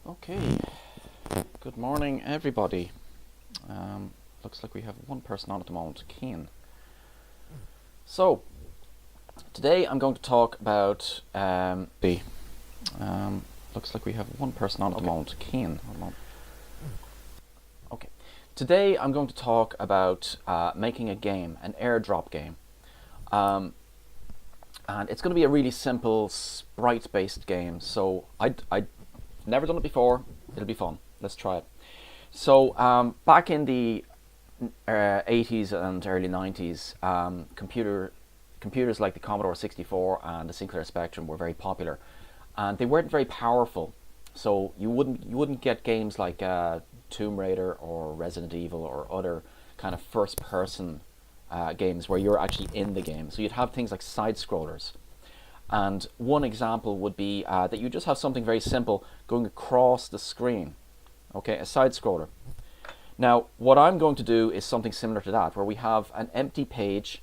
Okay, good morning everybody. Looks like we have one person on at the moment, Keen. So, today I'm going to talk about looks like we have one person on at the moment, Keen. Okay, today I'm going to talk about making a game, an airdrop game. And it's going to be a really simple sprite-based game. So I'd never done it before. It'll be fun. Let's try it. So back in the 80s and early 90s, computers like the Commodore 64 and the Sinclair Spectrum were very popular, and they weren't very powerful. So you wouldn't get games like Tomb Raider or Resident Evil or other kind of first-person games where you're actually in the game. So you'd have things like side scrollers. And one example would be that you just have something very simple going across the screen. Okay, a side scroller. Now, what I'm going to do is something similar to that, where we have an empty page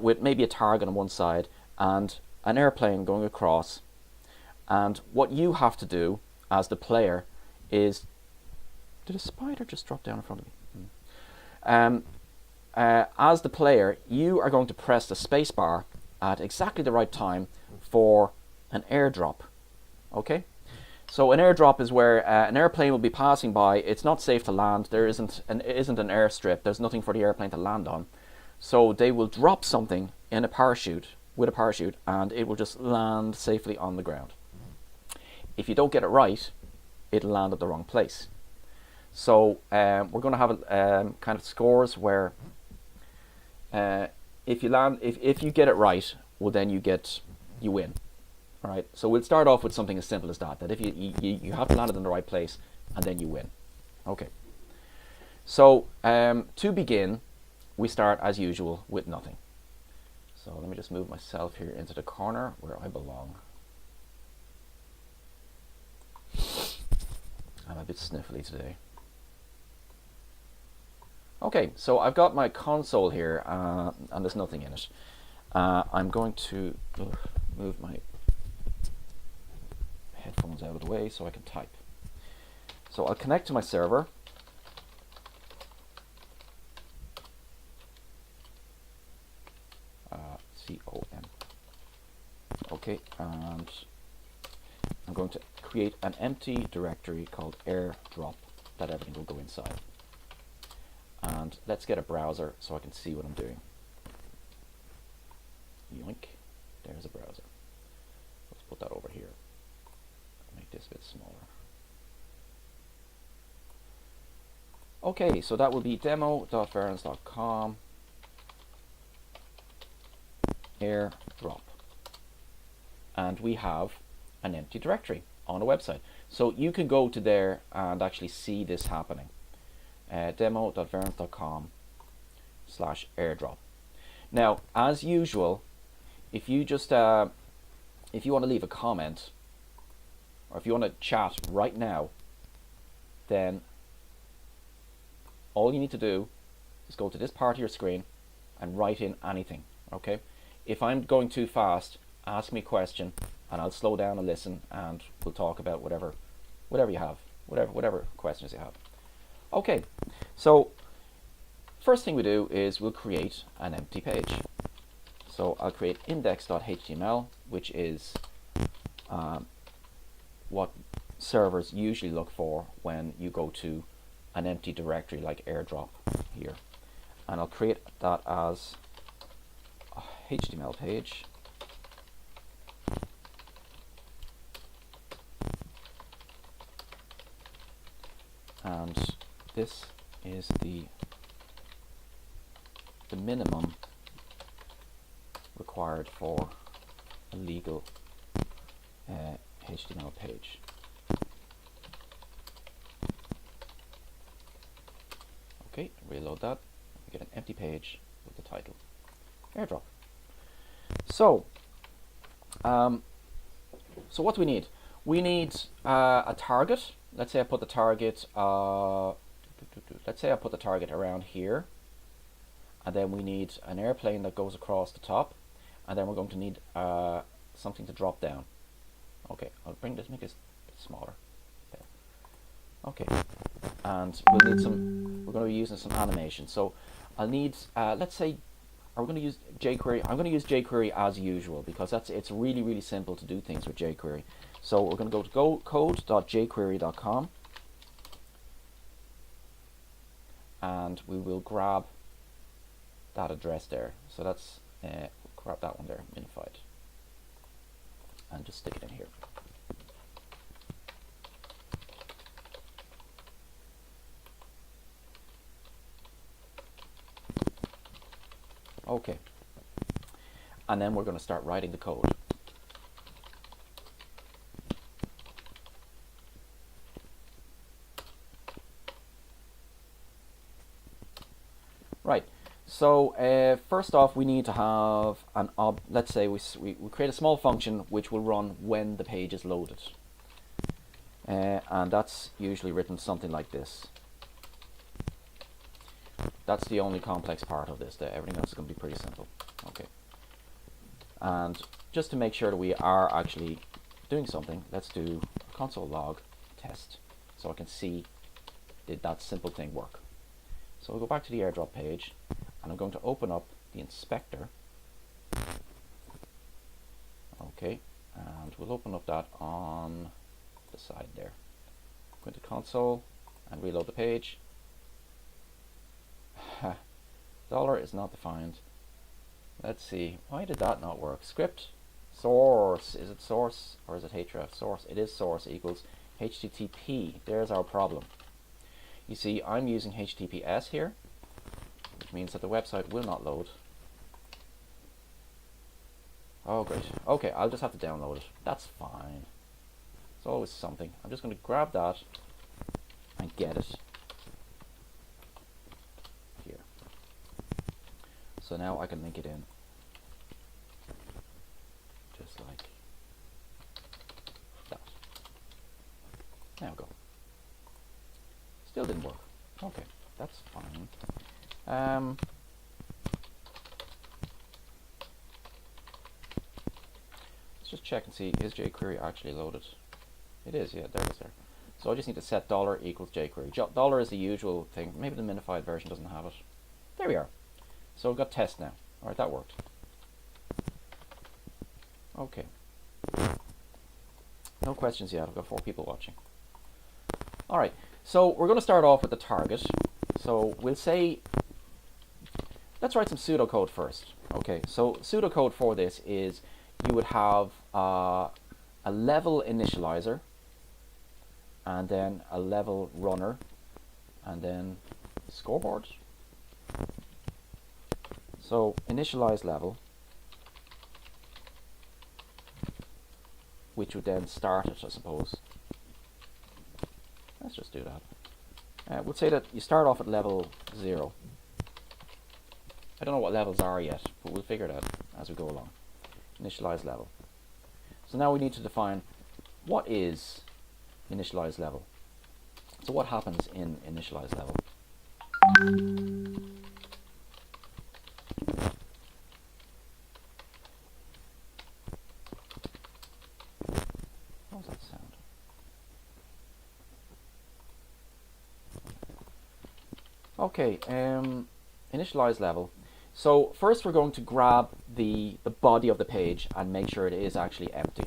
with maybe a target on one side and an airplane going across. And what you have to do as the player is... Did a spider just drop down in front of me? As the player, you are going to press the spacebar at exactly the right time for an airdrop. Okay? So an airdrop is where an airplane will be passing by. It's not safe to land. There isn't an airstrip. There's nothing for the airplane to land on. So they will drop something in a parachute, with a parachute, and it will just land safely on the ground. If you don't get it right, it'll land at the wrong place. So we're going to have kind of scores where if you get it right, well then you win. All right. So we'll start off with something as simple as that. That if you have to land it in the right place, and then you win. Okay. So to begin, we start as usual with nothing. So let me just move myself here into the corner where I belong. I'm a bit sniffly today. Okay, so I've got my console here, and there's nothing in it. I'm going to move my headphones out of the way so I can type. So I'll connect to my server. COM. Okay, and I'm going to create an empty directory called Airdrop that everything will go inside. And let's get a browser so I can see what I'm doing. Yoink. There's a browser. Let's put that over here. Make this a bit smaller. Okay, so that will be demo.verons.com airdrop. And we have an empty directory on a website. So you can go to there and actually see this happening. demo.verons.com/airdrop. Now, as usual, if you just if you want to leave a comment, or if you want to chat right now, then all you need to do is go to this part of your screen and write in anything. Okay? If I'm going too fast, ask me a question, and I'll slow down and listen, and we'll talk about whatever you have, whatever questions you have. Okay, so first thing we do is we'll create an empty page. So I'll create index.html, which is what servers usually look for when you go to an empty directory like airdrop here. And I'll create that as a HTML page. And this is the minimum required for a legal HTML page. Okay, reload that. We get an empty page with the title airdrop. So, so what do we need? We need a target. Let's say I put the target. Let's say I put the target around here, and then we need an airplane that goes across the top, and then we're going to need something to drop down. Okay, I'll bring this, make this a bit smaller. There. Okay, and we'll need some. We're going to be using some animation. So I'll need. Let's say, are we going to use jQuery? I'm going to use jQuery as usual because it's really simple to do things with jQuery. So we're going to go to code.jquery.com, and we will grab that address there. So that's grab that one there, minified, and just stick it in here. Okay, and then we're going to start writing the code. Right, so first off we need to have an let's say we create a small function which will run when the page is loaded, and that's usually written something like this. That's the only complex part of this. Everything else is going to be pretty simple. Okay, and just to make sure that we are actually doing something, let's do console log test so I can see did that simple thing work. So we'll go back to the Airdrop page, and I'm going to open up the inspector. Okay, and we'll open up that on the side there. Go into console and reload the page. Dollar is not defined. Let's see, why did that not work? Script source, is it source or is it href? Source, it is source equals HTTP. There's our problem. You see, I'm using HTTPS here, which means that the website will not load. Oh great, okay, I'll just have to download it. That's fine. It's always something. I'm just going to grab that and get it here. So now I can link it in. Just like that. There we go. Still didn't work. Okay, that's fine. Let's just check and see, is jQuery actually loaded? It is, yeah, there it is there. So I just need to set $= equals jQuery. Dollar is the usual thing. Maybe the minified version doesn't have it. There we are. So we've got test now. Alright, that worked. Okay. No questions yet. I've got 4 people watching. Alright, so we're going to start off with the target. So we'll say, let's write some pseudocode first. Okay, so pseudocode for this is you would have a level initializer, and then a level runner, and then scoreboard. So initialize level, which would then start it, I suppose. Let's just do that. We'll say that you start off at level 0. I don't know what levels are yet, but we'll figure it out as we go along. Initialize level. So now we need to define what is initialize level. So what happens in initialize level? How does that sound? Okay, initialize level. So first we're going to grab the body of the page and make sure it is actually empty.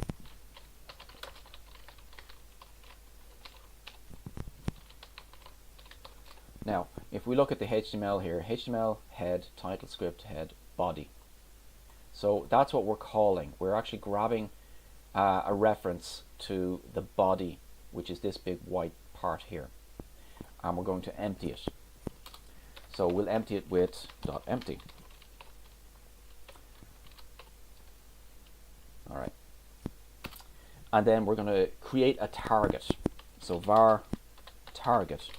Now, if we look at the HTML here, HTML head, title script head, body. So that's what we're calling. We're actually grabbing a reference to the body, which is this big white part here. And we're going to empty it. So we'll empty it with .empty. Alright. And then we're going to create a target. So var target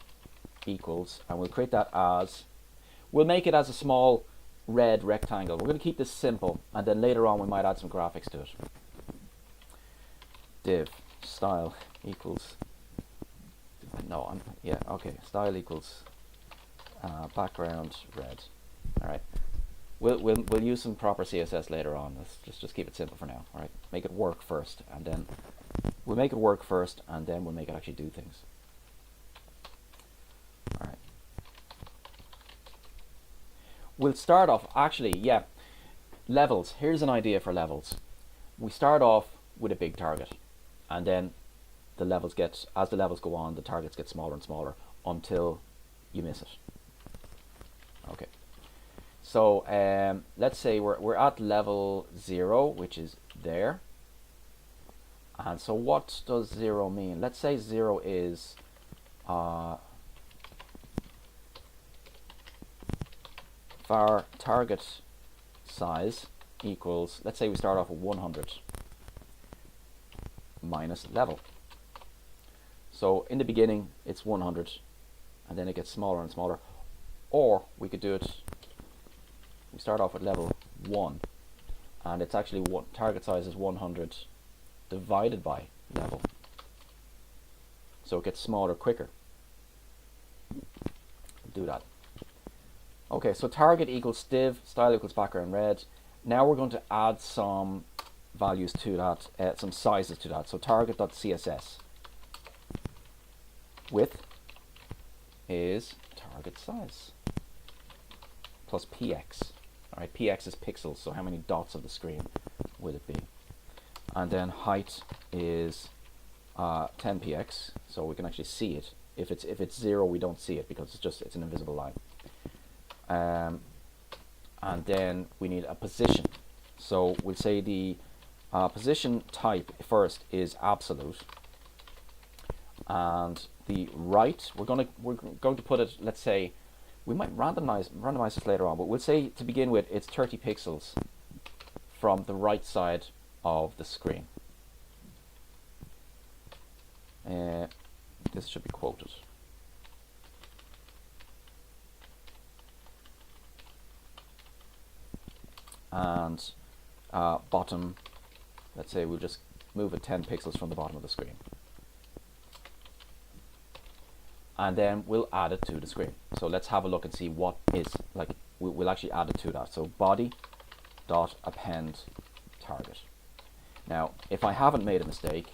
equals, and we'll create that as, we'll make it as a small red rectangle. We're going to keep this simple, and then later on we might add some graphics to it. Div style equals, no, yeah, okay, style equals background red. Alright. We'll use some proper CSS later on. Let's just keep it simple for now. All right, make it work first, and then we'll make it work first, and then we'll make it actually do things. we'll start off, actually, yeah, levels. Here's an idea for levels. We start off with a big target, and then the levels get, as the levels go on, the targets get smaller and smaller until you miss it. Okay. So let's say we're at level 0, which is there. And so what does 0 mean? Let's say 0 is var target size equals, let's say we start off with 100 minus level. So in the beginning it's 100, and then it gets smaller and smaller. Or we could do it, we start off with level 1, and it's actually what target size is 100 divided by level. So it gets smaller quicker. Do that. Okay, so target equals div, style equals background red. Now we're going to add some values to that, some sizes to that. So target.css width is target size plus px. All right, px is pixels, so how many dots of the screen would it be? And then height is 10px, so we can actually see it. If it's 0, we don't see it because it's an invisible line. And then we need a position. So we'll say the position type first is absolute, and the right, we're going to put it, let's say, we might randomize this later on, but we'll say to begin with it's 30 pixels from the right side of the screen. This should be quoted. And bottom, let's say we'll just move it 10 pixels from the bottom of the screen. And then we'll add it to the screen. So let's have a look and see what is, like, we'll actually add it to that. So body dot append target. Now, if I haven't made a mistake,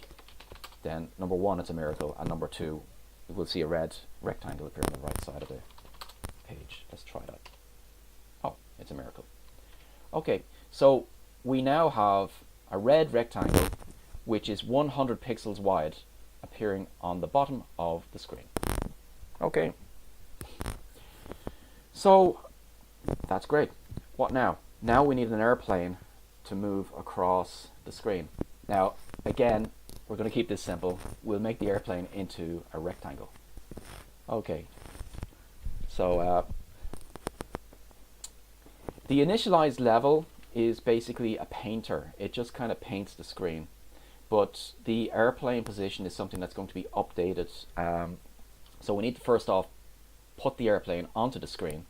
then number 1, it's a miracle, and number 2, we'll see a red rectangle appear on the right side of the page. Let's try that. Oh, it's a miracle. Okay, so we now have a red rectangle which is 100 pixels wide appearing on the bottom of the screen. Okay, so that's great. What now? Now we need an airplane to move across the screen. Now, again, we're going to keep this simple. We'll make the airplane into a rectangle. Okay, so the initialized level is basically a painter. It just kind of paints the screen. But the airplane position is something that's going to be updated. So we need to first off put the airplane onto the screen.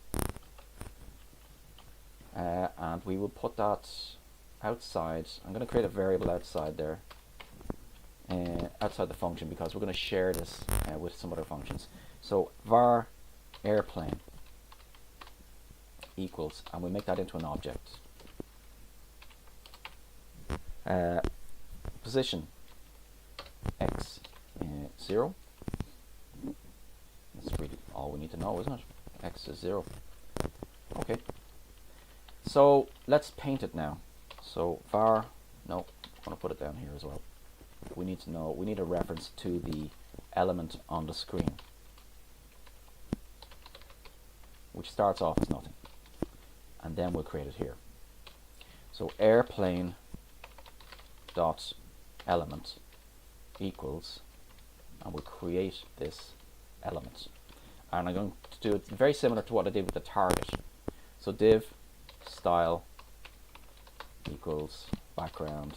And we will put that outside. I'm going to create a variable outside there. Outside the function, because we're going to share this with some other functions. So var airplane equals, and we make that into an object. Position x 0. That's really all we need to know, isn't it? X is 0. Okay. So let's paint it now. So var, no, I'm going to put it down here as well. We need to know, we need a reference to the element on the screen, which starts off as nothing, and then we'll create it here. So airplane dot element equals, and we'll create this element, and I'm going to do it very similar to what I did with the target. So div style equals background,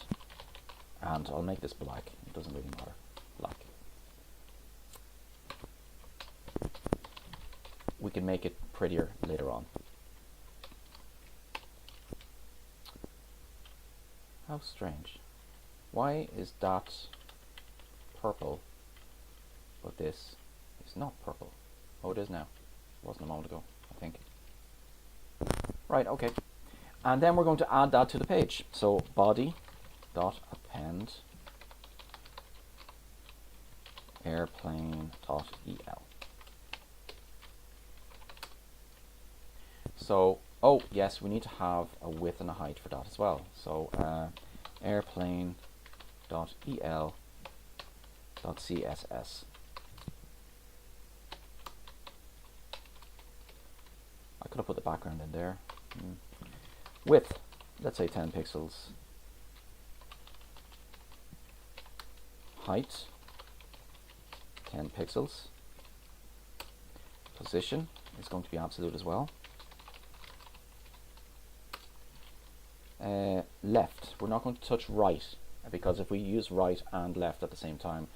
and I'll make this black, it doesn't really matter, black. We can make it prettier later on. How strange. Why is that purple, but this is not purple? Oh, it is now. It wasn't a moment ago, I think. Right, okay. And then we're going to add that to the page. So body dot append airplane dot el. So Oh, yes, we need to have a width and a height for that as well. So airplane.el.css. I could have put the background in there. Width, let's say 10 pixels. Height, 10 pixels. Position is going to be absolute as well. Left, we're not going to touch right, because if we use right and left at the same time,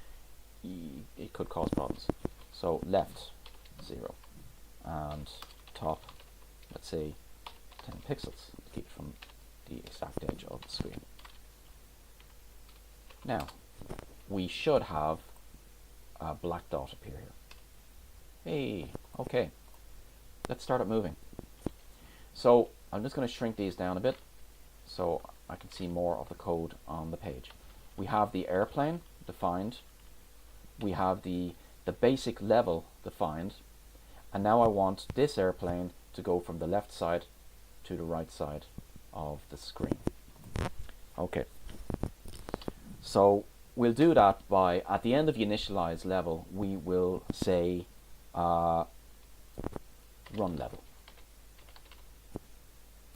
it could cause problems. So left, 0. And top, let's say 10 pixels to keep it from the exact edge of the screen. Now, we should have a black dot appear here. Hey, okay. Let's start it moving. So I'm just going to shrink these down a bit so I can see more of the code on the page. We have the airplane defined. We have the basic level defined. And now I want this airplane to go from the left side to the right side of the screen. Okay. So we'll do that by, at the end of the initialize level, we will say run level.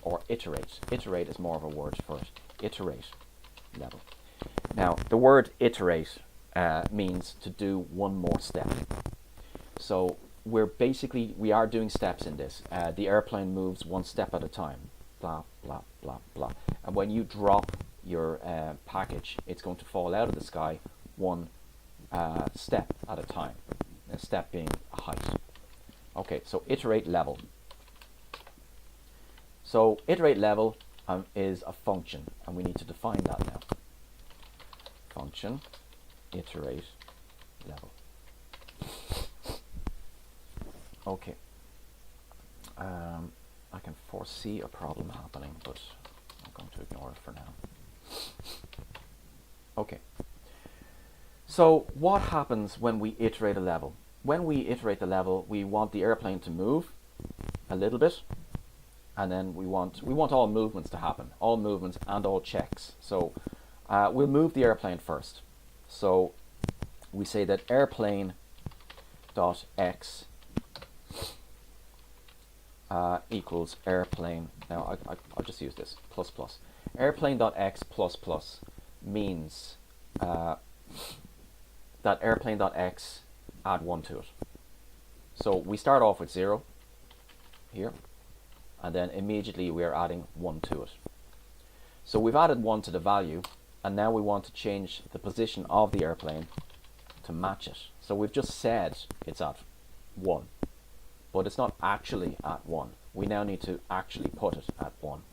Or iterate. Iterate is more of a word for it. Iterate level. Now, the word iterate means to do one more step. So we are doing steps in this. The airplane moves one step at a time. Blah, blah, blah, blah. And when you drop your package, it's going to fall out of the sky one step at a time. A step being a height. Okay, so iterate level. So iterate level is a function, and we need to define that now. Function iterate level. Okay. I can foresee a problem happening, but I'm going to ignore it for now. Okay. So what happens when we iterate a level? When we iterate the level, we want the airplane to move a little bit, and then we want all movements to happen, all movements and all checks. So we'll move the airplane first. So we say that airplane dot x equals airplane. Now I'll just use this plus plus. Airplane dot x plus plus means that airplane dot x add 1 to it. So we start off with 0 here, and then immediately we are adding 1 to it. So we've added 1 to the value, and now we want to change the position of the airplane to match it. So we've just said it's at 1, but it's not actually at 1. We now need to actually put it at 1.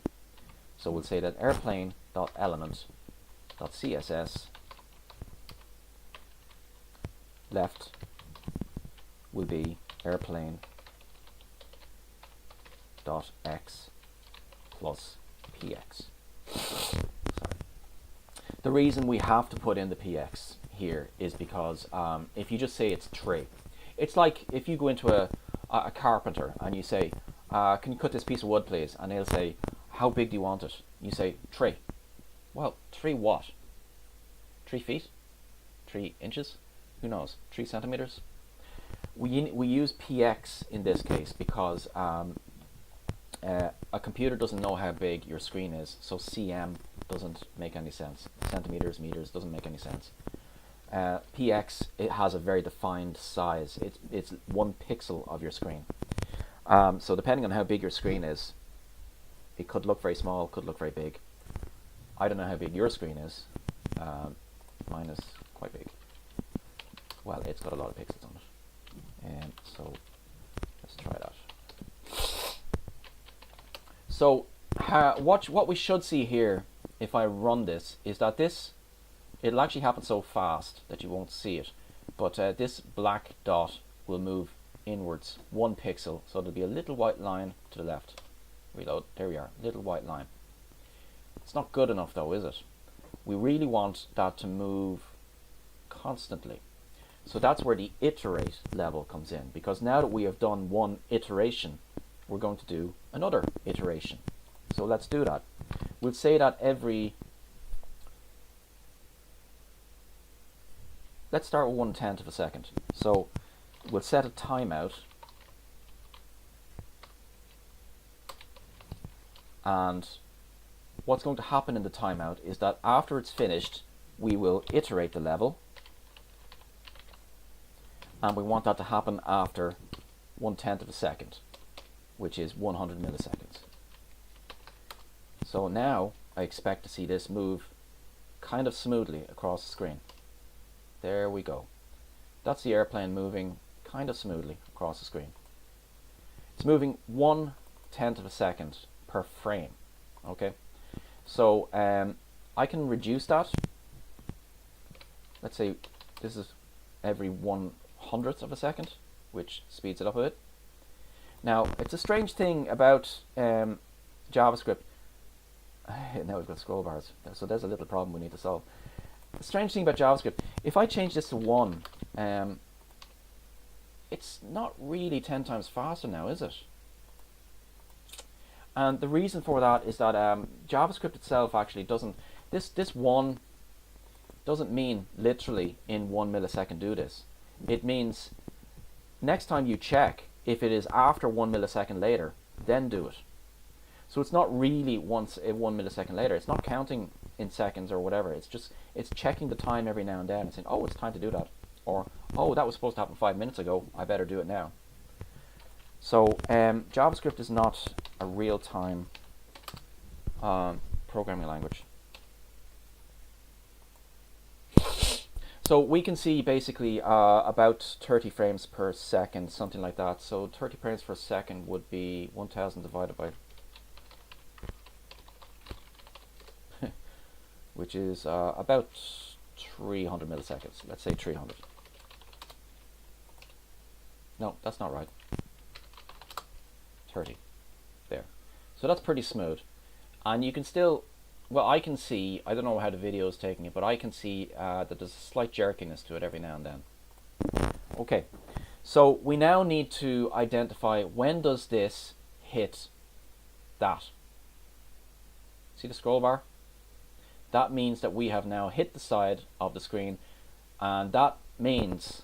So we'll say that airplane.element.css left will be airplane dot x plus px. Sorry. The reason we have to put in the px here is because if you just say it's tray, it's like if you go into a carpenter and you say, can you cut this piece of wood please? And they'll say, how big do you want it? You say tray. Well, 3 what? 3 feet? 3 inches? Who knows? 3 centimeters? We use px in this case because a computer doesn't know how big your screen is, so cm doesn't make any sense. Centimeters, meters doesn't make any sense. Px, it has a very defined size. It's 1 pixel of your screen. So depending on how big your screen is, it could look very small, could look very big. I don't know how big your screen is. Mine is quite big. Well, it's got a lot of pixels on it. And so let's try that. So what we should see here, if I run this, is that it'll actually happen so fast that you won't see it. But this black dot will move inwards 1 pixel, so there'll be a little white line to the left. Reload, there we are, little white line. It's not good enough though, is it? We really want that to move constantly. So that's where the iterate level comes in, because now that we have done 1 iteration, we're going to do another iteration. So let's do that. We'll say that let's start with 1/10 of a second. So we'll set a timeout, and what's going to happen in the timeout is that after it's finished, we will iterate the level, and we want that to happen after 1/10 of a second, which is 100 milliseconds. So now I expect to see this move kind of smoothly across the screen. There we go. That's the airplane moving kind of smoothly across the screen. It's moving 1/10 of a second per frame. Okay, so I can reduce that. Let's say this is every 1/100th of a second, which speeds it up a bit. Now, it's a strange thing about JavaScript. Now we've got scroll bars, so there's a little problem we need to solve. The strange thing about JavaScript, if I change this to 1, it's not really 10 times faster now, is it? And the reason for that is that JavaScript itself actually doesn't, this 1 doesn't mean literally in 1 millisecond do this. It means next time you check, if it is after 1 millisecond later, then do it. So it's not really 1 millisecond later. It's not counting in seconds or whatever. It's checking the time every now and then and saying, oh, it's time to do that. Or, oh, that was supposed to happen 5 minutes ago. I better do it now. So JavaScript is not a real-time programming language. So we can see basically about 30 frames per second, something like that. So 30 frames per second would be 1000 divided by which is about 300 milliseconds. Let's say 300. No, that's not right. 30. There. So that's pretty smooth. And you can still, well, I can see, I don't know how the video is taking it, but I can see that there's a slight jerkiness to it every now and then. Okay, so we now need to identify when does this hit that. See the scroll bar? That means that we have now hit the side of the screen, and that means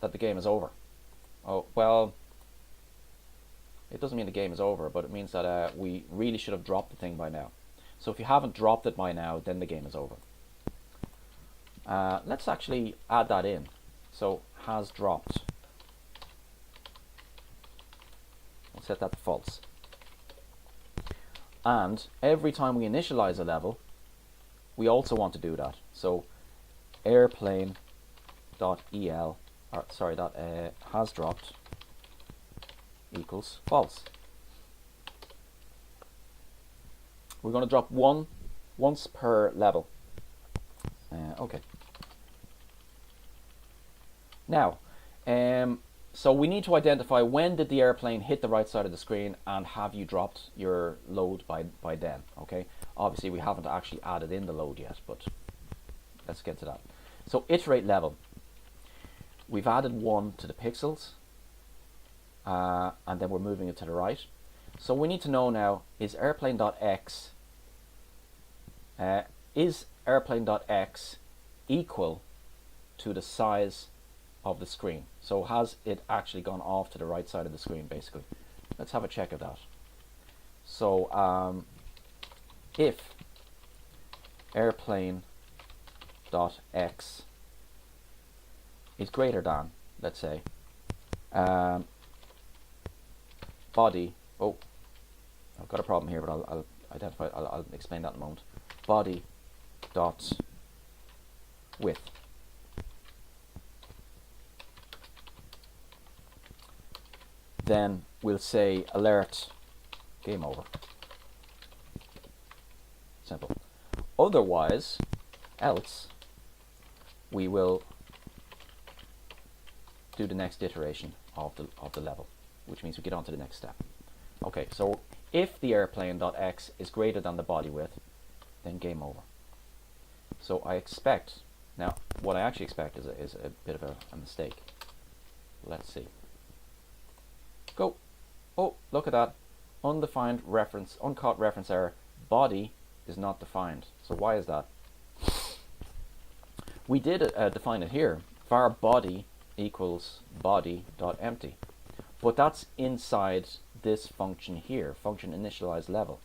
that the game is over. Oh, well, it doesn't mean the game is over, but it means that we really should have dropped the thing by now. So if you haven't dropped it by now, then the game is over. Let's actually add that in. So has dropped. We'll set that to false. And every time we initialize a level, we also want to do that. So airplane.el, or sorry, has dropped equals false. We're going to drop once per level. Okay. Now, so we need to identify when did the airplane hit the right side of the screen, and have you dropped your load by then. Okay. Obviously, we haven't actually added in the load yet, but let's get to that. So iterate level. We've added 1 to the pixels, and then we're moving it to the right. So we need to know now, is airplane.x equal to the size of the screen? So has it actually gone off to the right side of the screen, basically? Let's have a check of that. So if airplane.x is greater than, let's say, body, oh, I've got a problem here, but I'll identify, I'll explain that in a moment. Body dot width. Then we'll say alert, game over. Simple. Otherwise, else, we will do the next iteration of the level, which means we get on to the next step. Okay, so if the airplane.x is greater than the body width, then game over. So I expect, now what I actually expect is a bit of a mistake. Let's see. Go. Oh, look at that. Undefined reference, uncaught reference error. Body is not defined. So why is that? We did define it here. Var body equals body.empty. But that's inside this function here, function initialize level.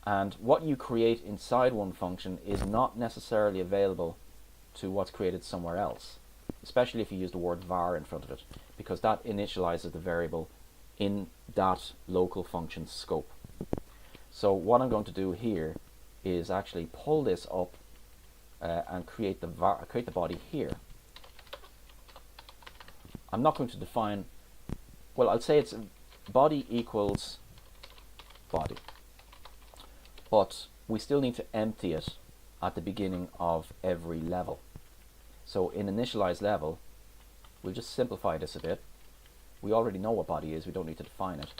And what you create inside one function is not necessarily available to what's created somewhere else, especially if you use the word var in front of it, because that initializes the variable in that local function scope. So what I'm going to do here is actually pull this up and create the body here. I'm not going to define, well, I'll say it's body equals body, but we still need to empty it at the beginning of every level. So in initialize level, we'll just simplify this a bit. We already know what body is, we don't need to define it,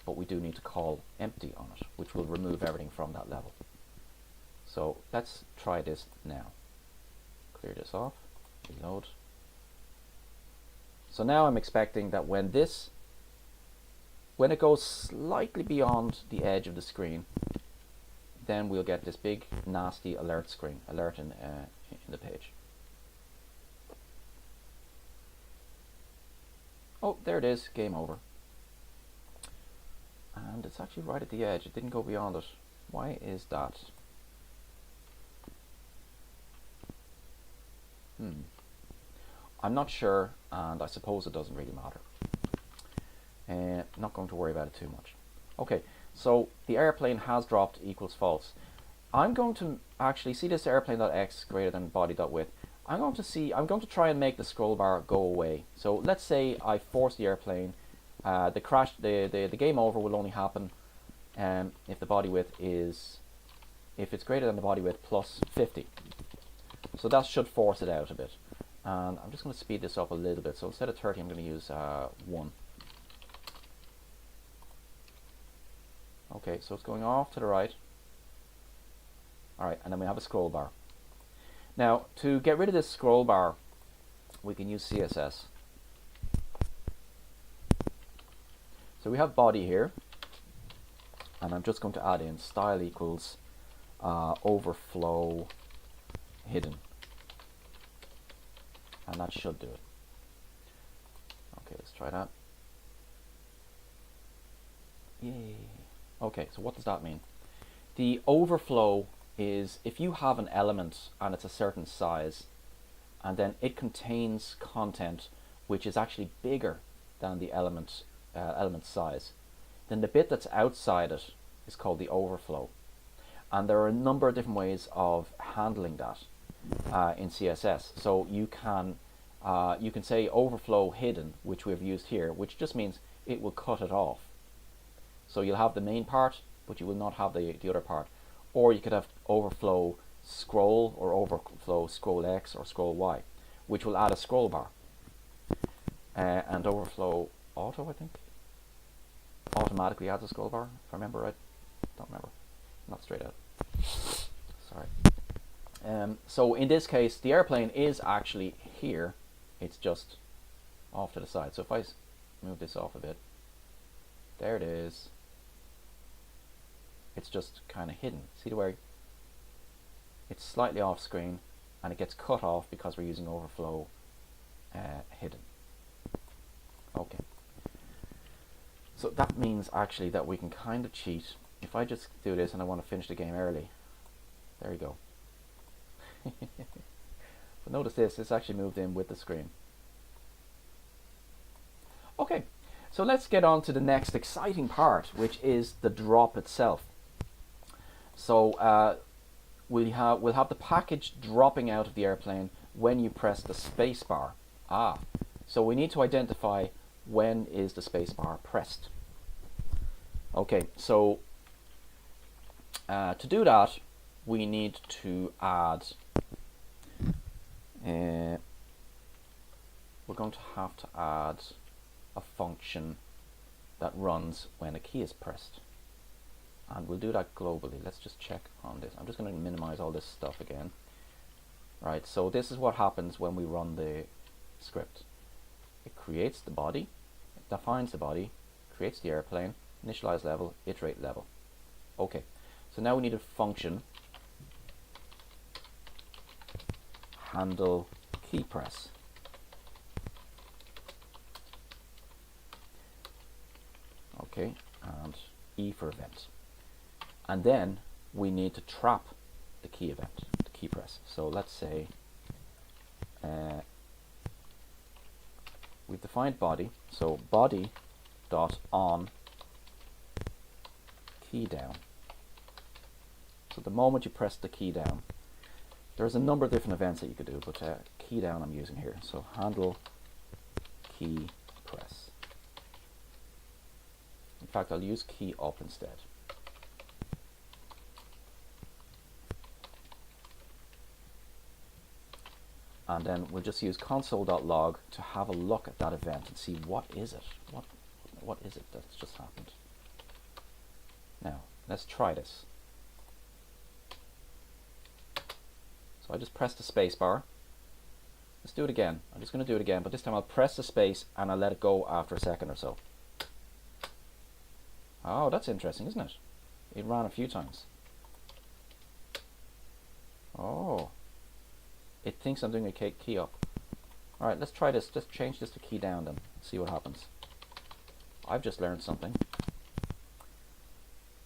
but we do need to call empty on it, which will remove everything from that level. So let's try this now. Clear this off, reload. So now I'm expecting that when it goes slightly beyond the edge of the screen, then we'll get this big nasty alert screen, alert in the page. Oh, there it is, game over. And it's actually right at the edge, it didn't go beyond it. Why is that? I'm not sure, and I suppose it doesn't really matter. Not going to worry about it too much. Okay, so the airplane has dropped equals false. I'm going to actually see this airplane.x greater than body.width. I'm going to try and make the scroll bar go away. So let's say I force the airplane. The game over will only happen if the body width is, if it's greater than the body width plus 50. So that should force it out a bit. And I'm just going to speed this up a little bit. So instead of 30, I'm going to use 1. Okay, so it's going off to the right. Alright, and then we have a scroll bar. Now, to get rid of this scroll bar, we can use CSS. So we have body here, and I'm just going to add in style equals overflow hidden. And that should do it. Okay, let's try that. Yay. Okay, so what does that mean? The overflow is if you have an element and it's a certain size, and then it contains content which is actually bigger than the element size, then the bit that's outside it is called the overflow. And there are a number of different ways of handling that in CSS. So you can say overflow hidden, which we've used here, which just means it will cut it off. So you'll have the main part, but you will not have the other part. Or you could have overflow scroll, or overflow scroll X or scroll Y, which will add a scroll bar. And overflow auto, I think, automatically adds a scroll bar, if I remember right. Don't remember, not straight out. Sorry. So in this case, the airplane is actually here. It's just off to the side. So if I move this off a bit, there it is. It's just kind of hidden. See the way it's slightly off screen, and it gets cut off because we're using overflow hidden. Okay. So that means actually that we can kind of cheat. If I just do this and I want to finish the game early, there you go. But notice this actually moved in with the screen. Okay, so let's get on to the next exciting part, which is the drop itself. So we'll have the package dropping out of the airplane when you press the space bar. So we need to identify when is the space bar pressed. Okay, so to do that, we need to add, we're going to have to add a function that runs when a key is pressed. And we'll do that globally. Let's just check on this. I'm just going to minimize all this stuff again. Right, so this is what happens when we run the script. It creates the body, it defines the body, creates the airplane, initialize level, iterate level. Okay, so now we need a function handle key press. Okay, and E for event. And then we need to trap the key event, the key press. So let's say we've defined body, so body dot on key down. So the moment you press the key down, there's a number of different events that you could do, but key down I'm using here. So handle key press. In fact, I'll use key up instead. And then we'll just use console.log to have a look at that event and see what is it. What is it that's just happened? Now, let's try this. So I just pressed the space bar. Let's do it again. I'm just going to do it again, but this time I'll press the space and I'll let it go after a second or so. Oh, that's interesting, isn't it? It ran a few times. Oh. It thinks I'm doing a key up. Alright, let's try this. Let's change this to key down then. See what happens. I've just learned something.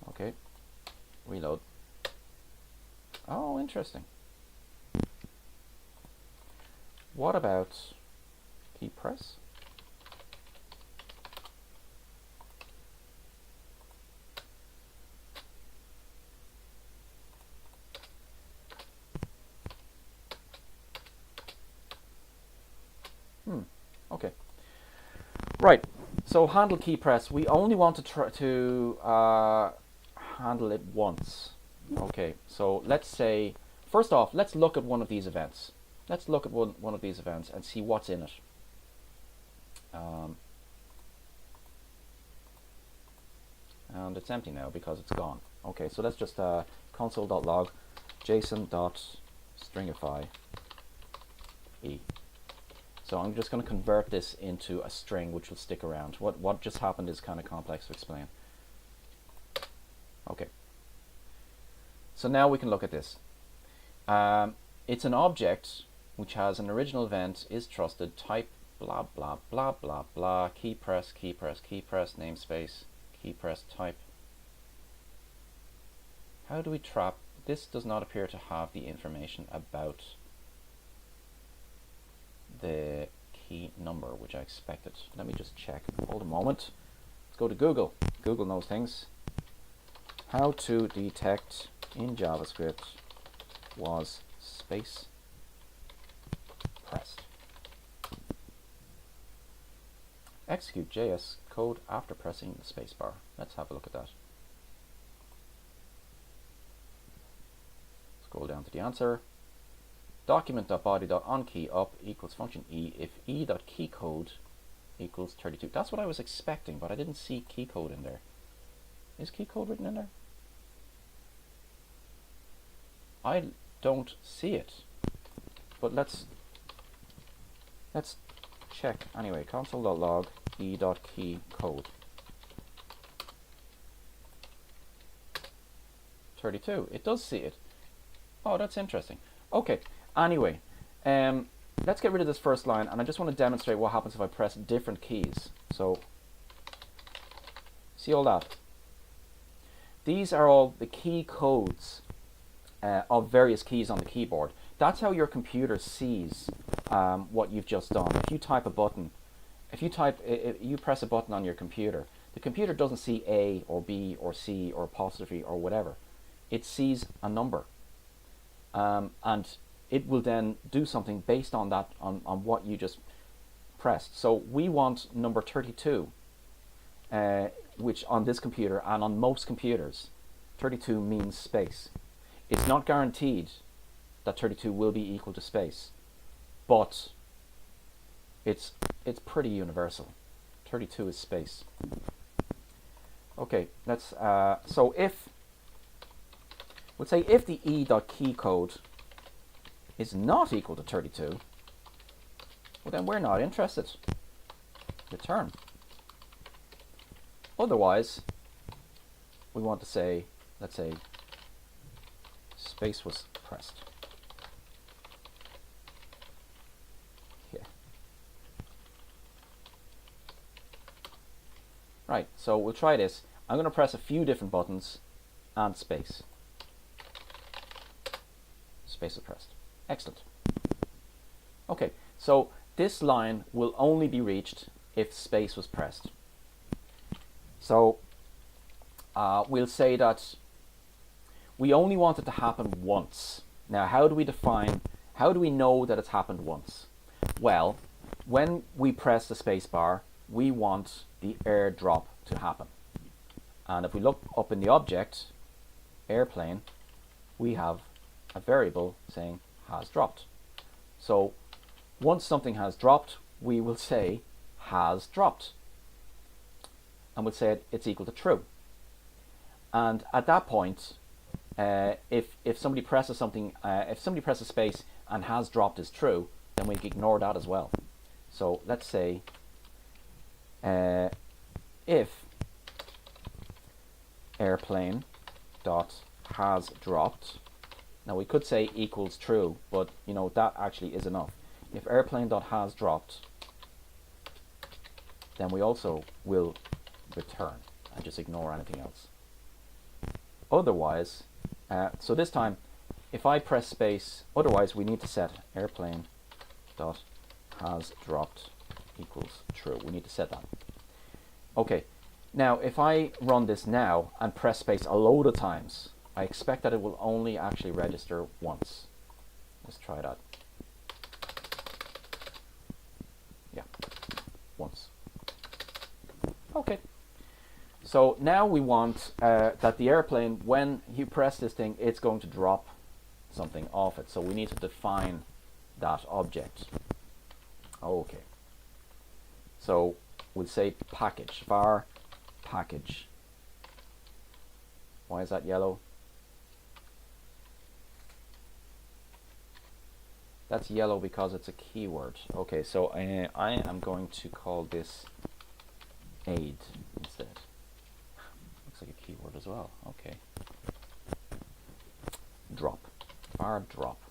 Okay. Reload. Oh, interesting. What about key press? Okay. Right. So handle key press. We only want to try to handle it once. Okay. So let's say, first off, let's look at one of these events. Let's look at one of these events and see what's in it. And it's empty now because it's gone. Okay. So let's just console.log json.stringify e. So I'm just going to convert this into a string which will stick around. What just happened is kind of complex to explain. Okay. So now we can look at this. It's an object which has an original event, is trusted, type, blah, blah, blah, blah, blah, key press, key press, key press, namespace, key press, type. How do we trap? This does not appear to have the information about the key number, which I expected. Let me just check. Hold a moment. Let's go to Google. Google knows things. How to detect in JavaScript was space pressed. Execute JS code after pressing the space bar. Let's have a look at that. Scroll down to the answer. Document.body.onKeyUp equals function e if e.keycode equals 32. That's what I was expecting, but I didn't see keycode in there. Is keycode written in there? I don't see it. But let's check anyway. Console.log e.keycode 32. It does see it. Oh, that's interesting. Okay. Anyway, let's get rid of this first line, and I just want to demonstrate what happens if I press different keys. So, see all that? These are all the key codes of various keys on the keyboard. That's how your computer sees what you've just done. If you type a button, if you press a button on your computer, the computer doesn't see A or B or C or apostrophe or whatever. It sees a number, and it will then do something based on that, on what you just pressed. So we want number 32, which on this computer and on most computers, 32 means space. It's not guaranteed that 32 will be equal to space, but it's pretty universal. 32 is space. Okay, let's so we'll say if the e.keycode is not equal to 32, well then we're not interested. Return. Otherwise, we want to say, let's say, space was pressed. Here. Right, so we'll try this. I'm going to press a few different buttons and space. Space is pressed. Excellent. Okay, so this line will only be reached if space was pressed. So we'll say that we only want it to happen once. Now, how do we know that it's happened once? Well, when we press the space bar, we want the airdrop to happen. And if we look up in the object, airplane, we have a variable saying has dropped. So once something has dropped, we will say has dropped. And we'll say it's equal to true. And at that point, if somebody presses something, if somebody presses space and has dropped is true, then we can ignore that as well. So let's say if airplane dot has dropped. Now we could say equals true, but you know that actually is enough. If airplane dot has dropped, then we also will return and just ignore anything else. Otherwise, so this time, if I press space, otherwise we need to set airplane dot has dropped equals true. We need to set that. Okay. Now, if I run this now and press space a load of times, I expect that it will only actually register once. Let's try that. Yeah, once. Okay. So now we want that the airplane, when you press this thing, it's going to drop something off it. So we need to define that object. Okay. So we'll say package, var package. Why is that yellow? That's yellow because it's a keyword. Okay, so I am going to call this aid instead. Looks like a keyword as well. Okay. Drop. Var drop.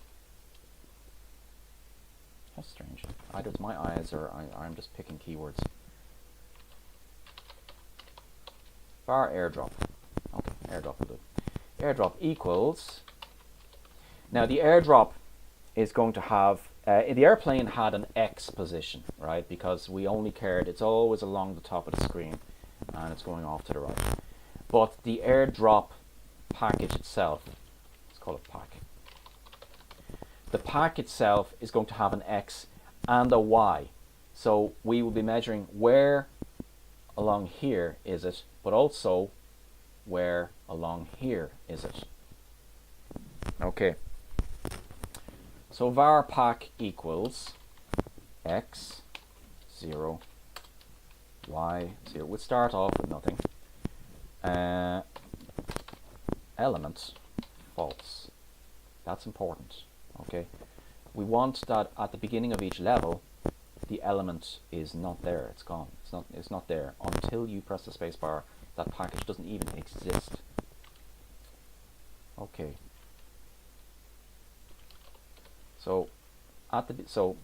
That's strange. Either it's my eyes or I'm just picking keywords. Var airdrop. Okay, airdrop will do. Airdrop equals. Now the airdrop is going to have, the airplane had an X position, right? Because we only cared, it's always along the top of the screen and it's going off to the right. But the airdrop package itself, let's call it pack. The pack itself is going to have an X and a Y. So we will be measuring where along here is it, but also where along here is it. Okay. So var pack equals x 0, y 0. We'll start off with nothing. Element false. That's important. Okay. We want that at the beginning of each level, the element is not there. It's gone. It's not there until you press the space bar. That package doesn't even exist. Okay. So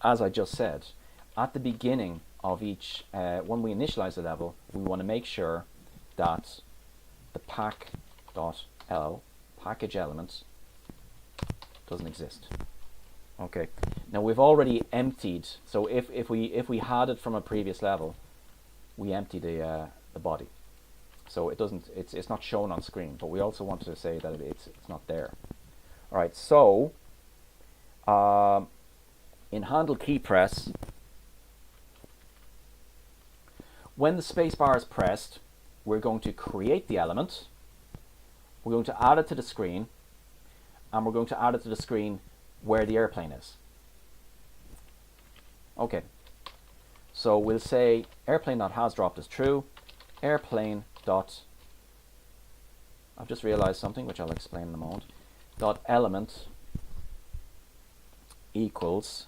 as I just said, at the beginning of each, when we initialize the level, we want to make sure that the pack.l, package element, doesn't exist. Okay. Now we've already emptied. So if we had it from a previous level, we empty the body. So it's not shown on screen. But we also want to say that it's not there. All right. So in handle key press, when the space bar is pressed, we're going to create the element. We're going to add it to the screen, and we're going to add it to the screen where the airplane is. Okay, so we'll say airplane.hasDropped is true. Airplane dot, I've just realized something which I'll explain in a moment, dot element equals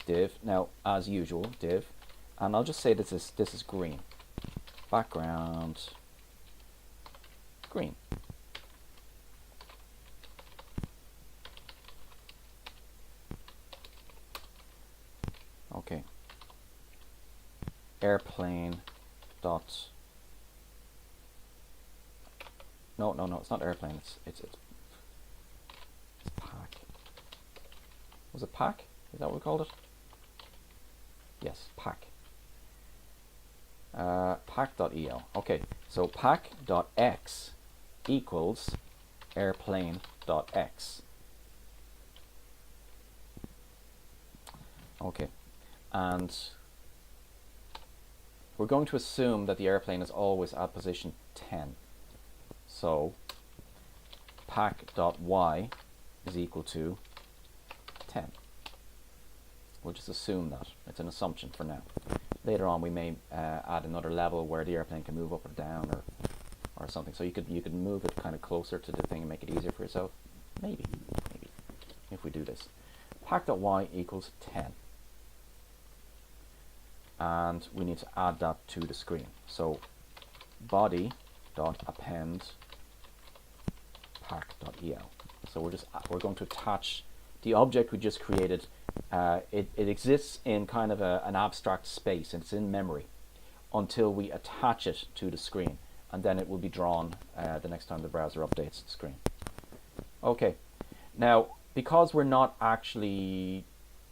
div, now as usual div, and I'll just say this is green. background green. Okay. Airplane dot. No, it's not airplane. It's pack. Was it pack? Is that what we called it? Yes, pack. Pack.el. Okay, so pack.x equals airplane.x. Okay, and we're going to assume that the airplane is always at position 10. So pack.y is equal to 10. We'll just assume that. It's an assumption for now. Later on we may add another level where the airplane can move up or down or something. So you could move it kind of closer to the thing and make it easier for yourself. Maybe if we do this. Pack.y equals 10. And we need to add that to the screen. So body.append pack.el. So we're going to attach the object we just created. It exists in kind of an abstract space, and it's in memory until we attach it to the screen, and then it will be drawn the next time the browser updates the screen. Okay, now because we're not actually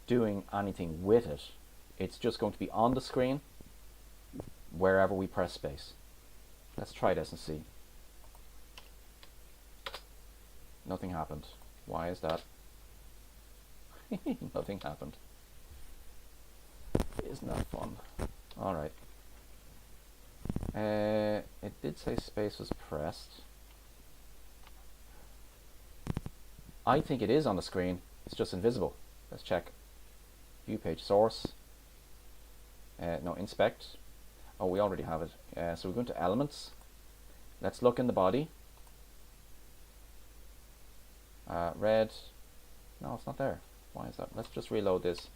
doing anything with it, it's just going to be on the screen wherever we press space. Let's try this and see. Nothing happened. Why is that? Nothing happened. Isn't that fun? Alright. It did say space was pressed. I think it is on the screen. It's just invisible. Let's check. View page source. No, inspect. Oh, we already have it. So we're going to elements. Let's look in the body. Red. No, it's not there. Why is that? Let's just reload this.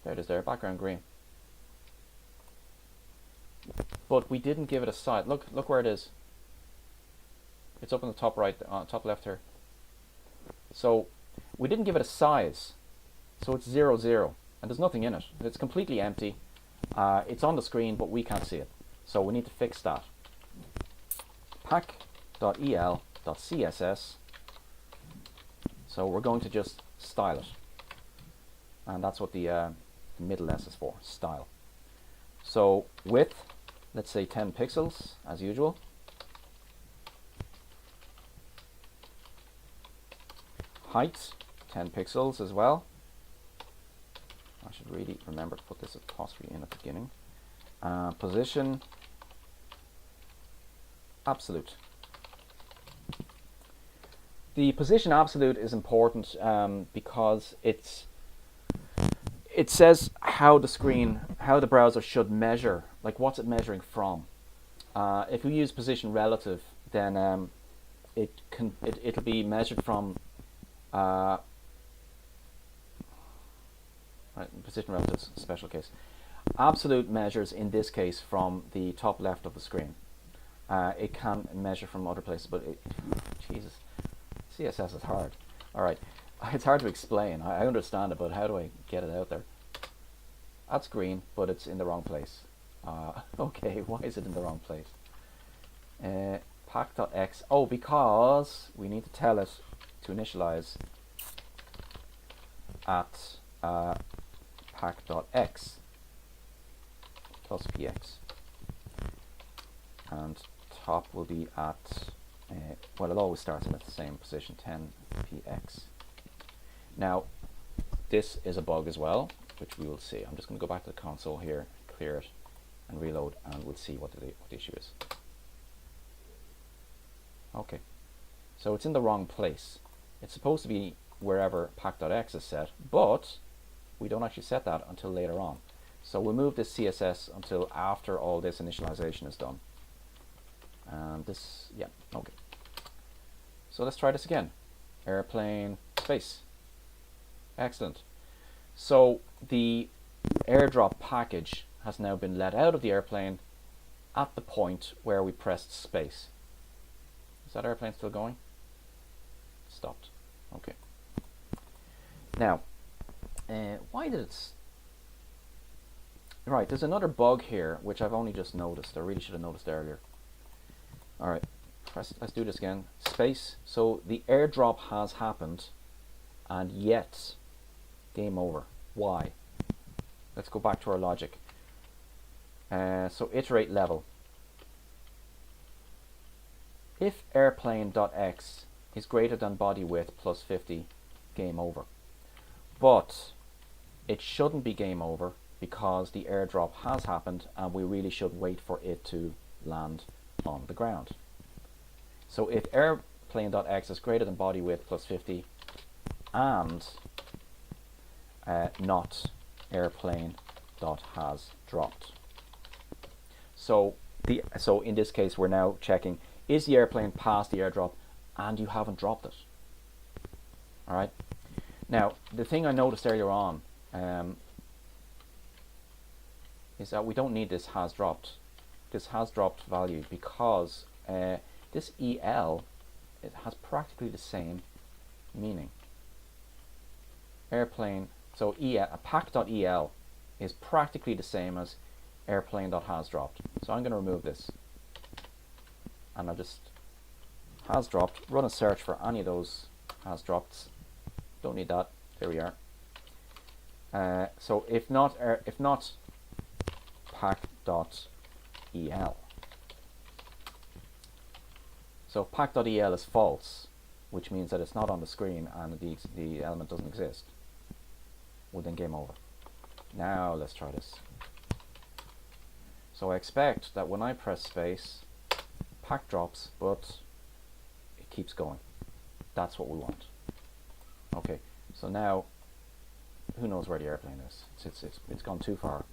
There it is there, background green. But we didn't give it a size. Look where it is. It's up in the top right, top left here. So we didn't give it a size. So it's 0, 0. And there's nothing in it. It's completely empty. It's on the screen, but we can't see it. So we need to fix that. pack.el.css. So we're going to just style it. And that's what the middle S is for, style. So width, let's say 10 pixels, as usual. Height, 10 pixels as well. I should really remember to put this apostrophe in at the beginning. Position, absolute. The position absolute is important because it says how the browser should measure, like what's it measuring from. If we use position relative, then it'll be measured from position relative special case. Absolute measures in this case from the top left of the screen. It can measure from other places, but Jesus, CSS is hard. All right, it's hard to explain. I understand it, but how do I get it out there? That's green, but it's in the wrong place. Okay, why is it in the wrong place? Pack.x. Oh, because we need to tell it to initialize at pack.x plus px, and top will be at well, it always starts in at the same position, 10 px. Now this is a bug as well, which we will see. I'm just going to go back to the console here, clear it and reload, and we'll see what the issue is. Okay, so it's in the wrong place. It's supposed to be wherever pack.x is set, but we don't actually set that until later on. So we'll move this CSS until after all this initialization is done. And this, yeah, okay. So let's try this again. Airplane space. Excellent. So the airdrop package has now been let out of the airplane at the point where we pressed space. Is that airplane still going? Stopped. Okay. Now, why did it... Right, there's another bug here, which I've only just noticed. I really should have noticed earlier. Alright, let's do this again. Space. So the airdrop has happened, and yet, game over. Why? Let's go back to our logic. So iterate level. If airplane.x is greater than body width plus 50, game over. But it shouldn't be game over because the airdrop has happened and we really should wait for it to land on the ground. So if airplane.x is greater than body width plus 50 and not airplane.has dropped. So in this case we're now checking, is the airplane past the airdrop and you haven't dropped it? Alright. Now the thing I noticed earlier on is that we don't need this has dropped value because this EL, it has practically the same meaning. Airplane, so pack.el is practically the same as airplane.has dropped. So I'm going to remove this. And I'll just has dropped, run a search for any of those has dropped. Don't need that. There we are. So if not pack.el. So pack.el is false, which means that it's not on the screen and the element doesn't exist. Well, then game over. Now let's try this. So I expect that when I press space, pack drops, but it keeps going. That's what we want. Okay, so now who knows where the airplane is? It's gone too far.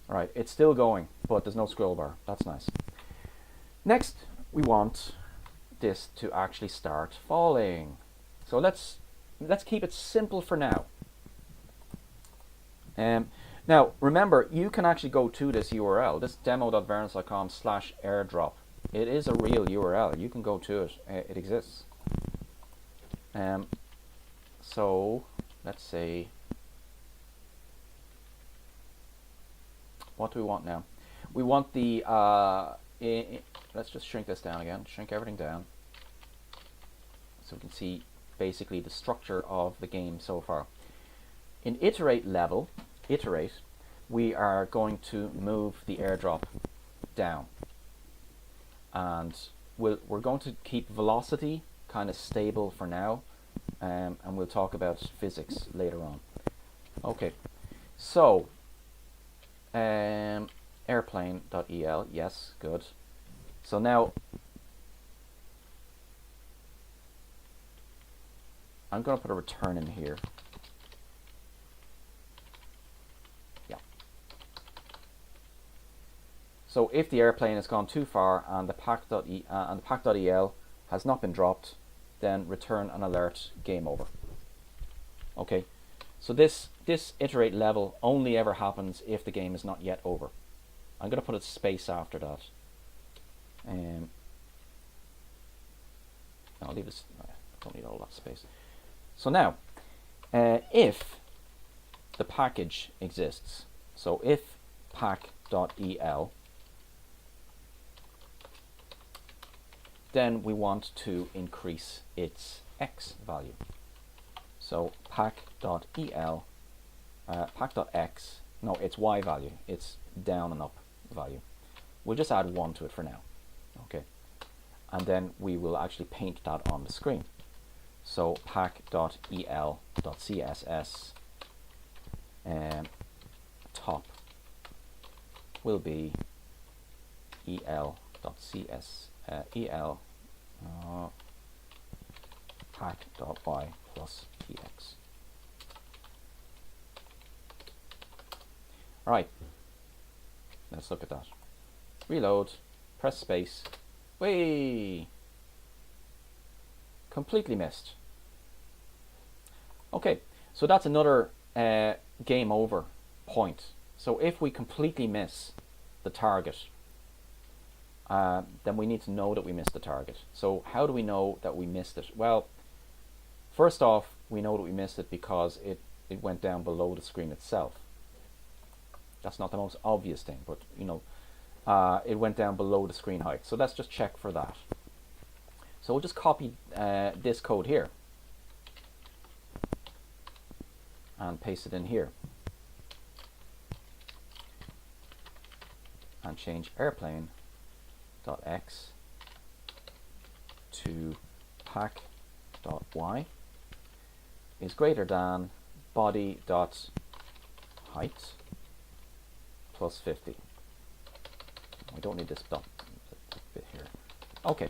All right, it's still going, but there's no scroll bar. That's nice. Next, we want this to actually start falling. So let's keep it simple for now. Now remember, you can actually go to this URL, this demo.verance.com/airdrop. It is a real URL. You can go to it. It exists. So let's say, what do we want now? We want the let's just shrink this down again. Shrink everything down so we can see basically the structure of the game so far. In iterate level, we are going to move the airdrop down, and we're going to keep velocity kind of stable for now, and we'll talk about physics later on. Okay, so airplane.el, yes, good. So now I'm going to put a return in here. Yeah. So if the airplane has gone too far and the pack.el has not been dropped, then return an alert, game over. Okay. So this iterate level only ever happens if the game is not yet over. I'm going to put a space after that. I'll leave this. I don't need all that space. So now, if the package exists, so if pack.el, then we want to increase its x value. So pack.el, pack.x, no, it's y value, it's down and up value. We'll just add 1 to it for now. Okay, and then we will actually paint that on the screen. So pack.el.css top will be pack.y plus tx. All right, let's look at that. Reload, press space. Whee! Completely missed. Okay, so that's another game over point. So if we completely miss the target, then we need to know that we missed the target. So how do we know that we missed it? Well, first off, we know that we missed it because it went down below the screen itself. That's not the most obvious thing, but you know, it went down below the screen height. So let's just check for that. So we'll just copy this code here and paste it in here and change airplane.x to pack.y is greater than body.height plus 50. We don't need this bit here. Okay,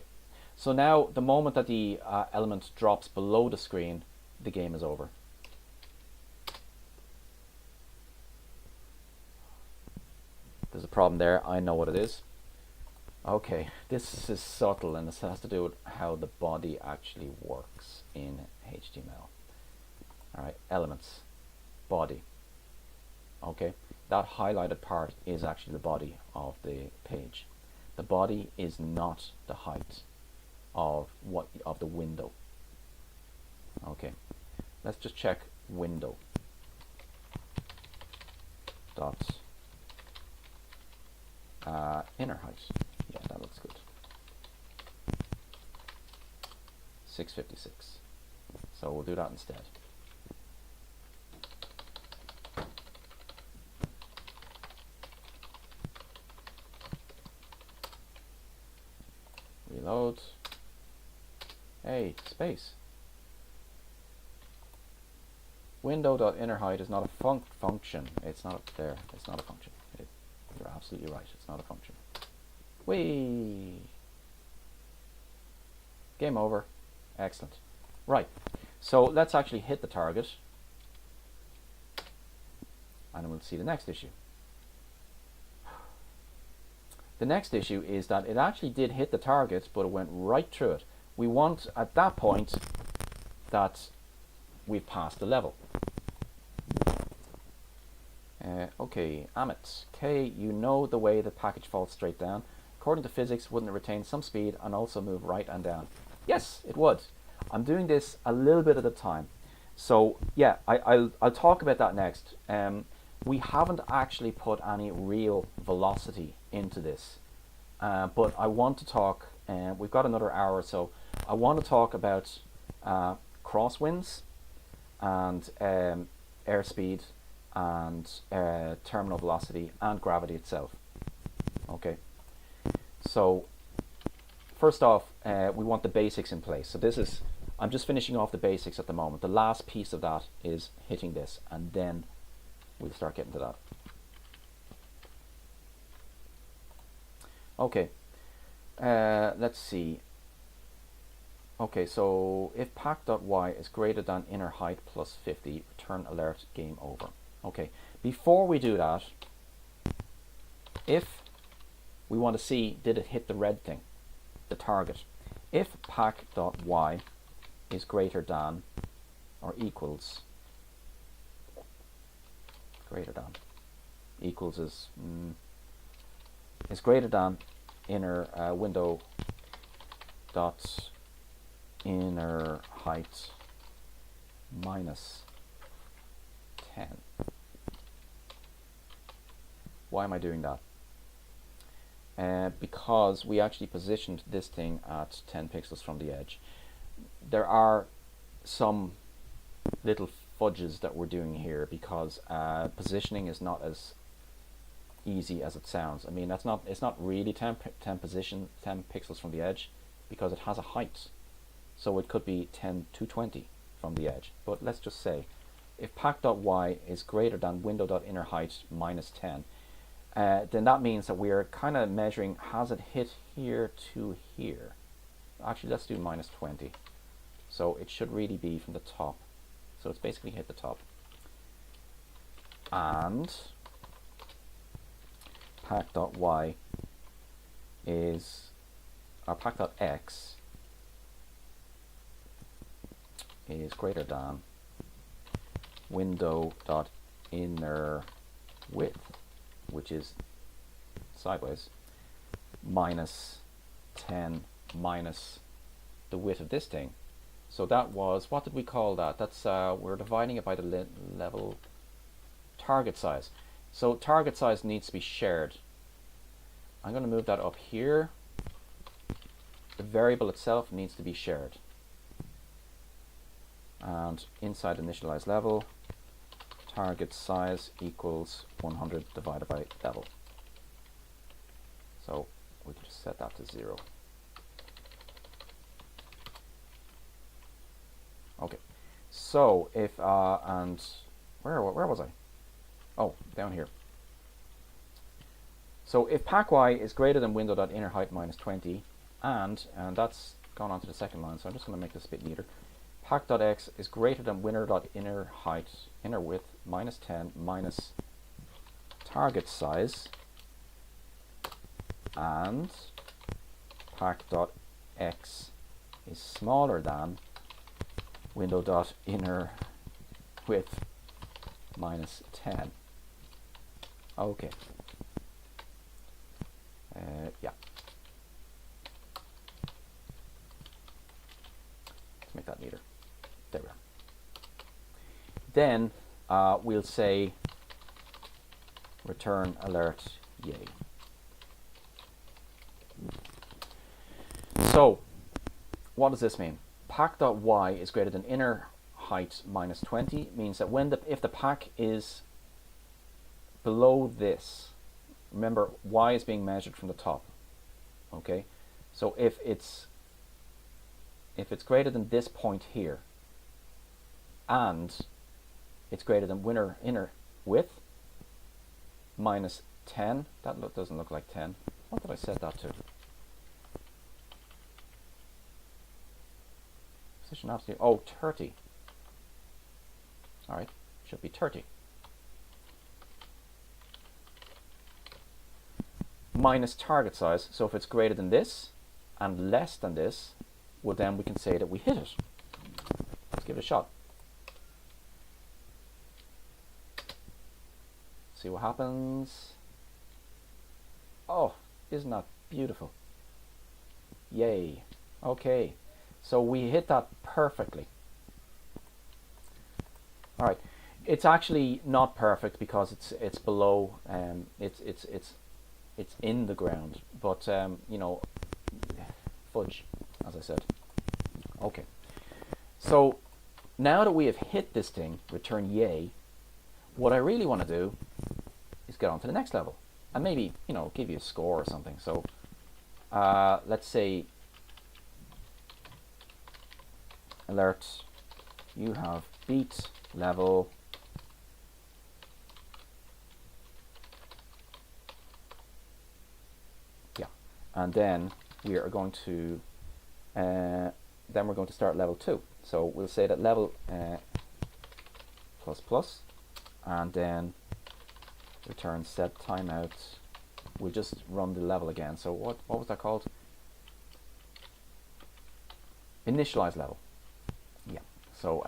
so now the moment that the element drops below the screen, the game is over. There's a problem there. I know what it is. Okay, this is subtle, and this has to do with how the body actually works in HTML. All right, elements, body. Okay, that highlighted part is actually the body of the page. The body is not the height of the window. Okay, let's just check window dot inner height. Yeah, that looks good. 656. So we'll do that instead. Reload. Hey, space. Window.innerHeight is not a function. It's not up there. It's not a function. You're absolutely right. It's not a function. Whee! Game over. Excellent. Right. So let's actually hit the target, and we'll see the next issue. The next issue is that it actually did hit the target, but it went right through it. We want, at that point, that we've passed the level. Okay, Amit. K, you know the way the package falls straight down. According to physics, wouldn't it retain some speed and also move right and down? Yes, it would. I'm doing this a little bit at a time. So yeah, I'll talk about that next. We haven't actually put any real velocity into this, but I want to talk, we've got another hour or so, I want to talk about crosswinds and airspeed and terminal velocity and gravity itself. Okay, so first off, we want the basics in place. So this is, I'm just finishing off the basics at the moment. The last piece of that is hitting this, and then we'll start getting to that. Okay, let's see. Okay, so if pack.y is greater than inner height plus 50, return alert, game over. Okay, before we do that, if we want to see, did it hit the red thing, the target? If pack.y is greater than or equals, equals is greater than inner window dot inner height minus 10. Why am I doing that? Because we actually positioned this thing at 10 pixels from the edge. There are some little fudges that we're doing here because positioning is not as easy as it sounds. I mean, it's not really 10 pixels from the edge because it has a height. So it could be 10 to 20 from the edge. But let's just say if pack.y is greater than window.innerHeight minus 10, then that means that we're kind of measuring, has it hit here to here? Actually, let's do minus 20. So it should really be from the top. So it's basically hit the top. And pack.y is, or pack.x is greater than window.inner width which is sideways, minus 10 minus the width of this thing. So that was, what did we call that? That's we're dividing it by the level target size. So target size needs to be shared. I'm going to move that up here. The variable itself needs to be shared. And inside initialize level, target size equals 100 divided by level. So we can just set that to 0. Okay, so if and where was I? Oh, down here. So if pack_y is greater than window.innerHeight minus 20, and that's gone on to the second line, so I'm just going to make this a bit neater. Pack.x is greater than winner.innerHeight, inner width, minus 10 minus target size, and pack.x is smaller than window.inner width minus 10. Okay. Yeah. Let's make that neater. There we are. Then we'll say return alert yay. So what does this mean? Pack.y is greater than inner height minus 20 means that if the pack is below this, remember y is being measured from the top. Okay, so if it's greater than this point here, and it's greater than inner width minus 10, that doesn't look like 10. What did I set that to? Position absolute. Oh, 30. All right, should be 30. Minus target size. So if it's greater than this and less than this, well then we can say that we hit it. Let's give it a shot. See what happens. Oh, isn't that beautiful? Yay. Okay, so we hit that perfectly. All right, it's actually not perfect because it's below, it's in the ground, but you know, fudge, as I said. Okay, so now that we have hit this thing, return yay, what I really want to do is get on to the next level and maybe, you know, give you a score or something. So let's say alert, you have beat level and then we are going to start level 2. So we'll say that level plus plus, and then return set timeout. We'll just run the level again. So what was that called? Initialize level. Yeah. So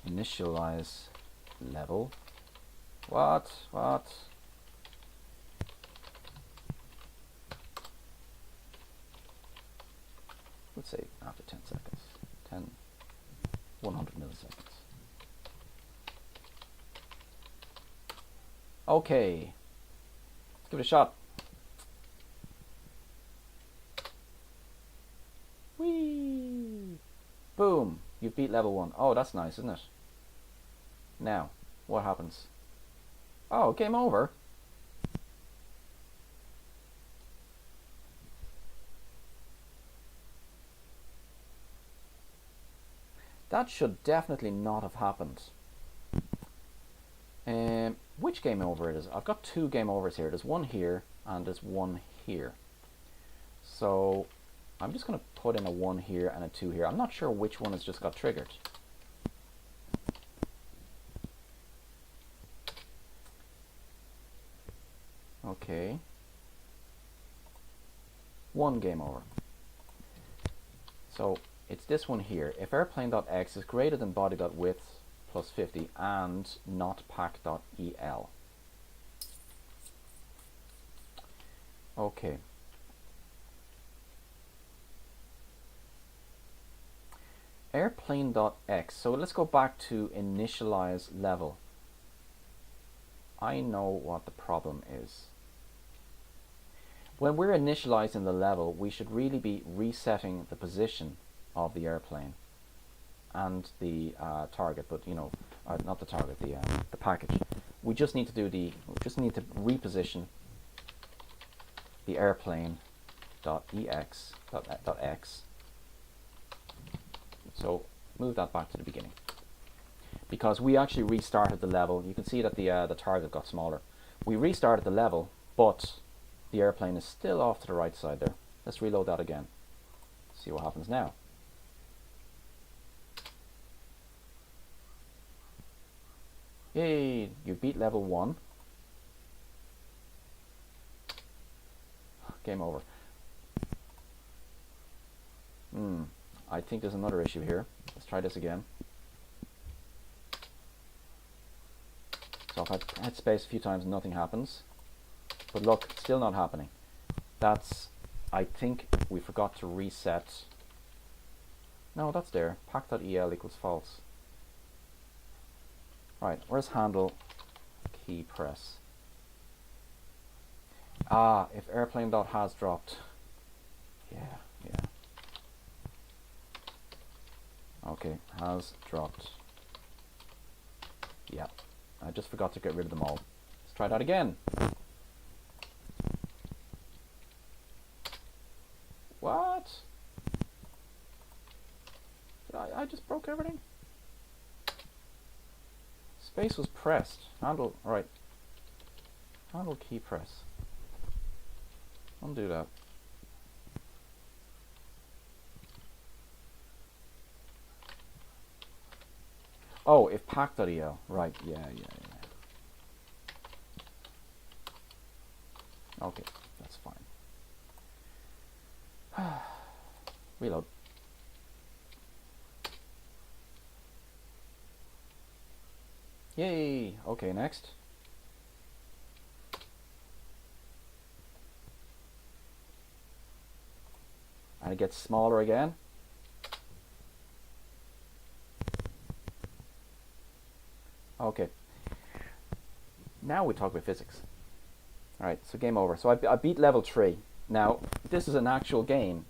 initialize level. What? Let's say after 10 seconds. 100 milliseconds. Okay. Let's give it a shot. Whee! Boom! You've beat level 1. Oh, that's nice, isn't it? Now, what happens? Oh, game over. That should definitely not have happened. Which game over it is? I've got 2 game overs here. There's one here and there's one here. So I'm just going to put in a 1 here and a 2 here. I'm not sure which one has just got triggered. Okay. 1 game over. So it's this one here. If airplane.x is greater than body.width plus 50 and not pack.el. Okay. Airplane.x. So let's go back to initialize level. I know what the problem is. When we're initializing the level, we should really be resetting the position of the airplane and the target, but you know, not the target, the package. We just need to do we just need to reposition the airplane.ex .x. So move that back to the beginning, because we actually restarted the level. You can see that the target got smaller. We restarted the level, but the airplane is still off to the right side there. Let's reload that again. See what happens now. Yay, you beat level 1. Game over. I think there's another issue here. Let's try this again. So if I hit space a few times, nothing happens. But look, it's still not happening. That's, I think we forgot to reset. No, that's there. pack.el equals false. Right, where's handle key press? Ah, if airplane.has dropped. Yeah. Okay, has dropped. Yeah, I just forgot to get rid of them all. Let's try that again. What? I just broke everything? Space was pressed. Handle, right. Handle key press. Undo that. Oh, if pack.el, right, yeah. Okay, that's fine. Reload. Yay! Okay, next. And it gets smaller again. Okay. Now we talk about physics. Alright, so game over. So I beat level 3. Now, this is an actual game.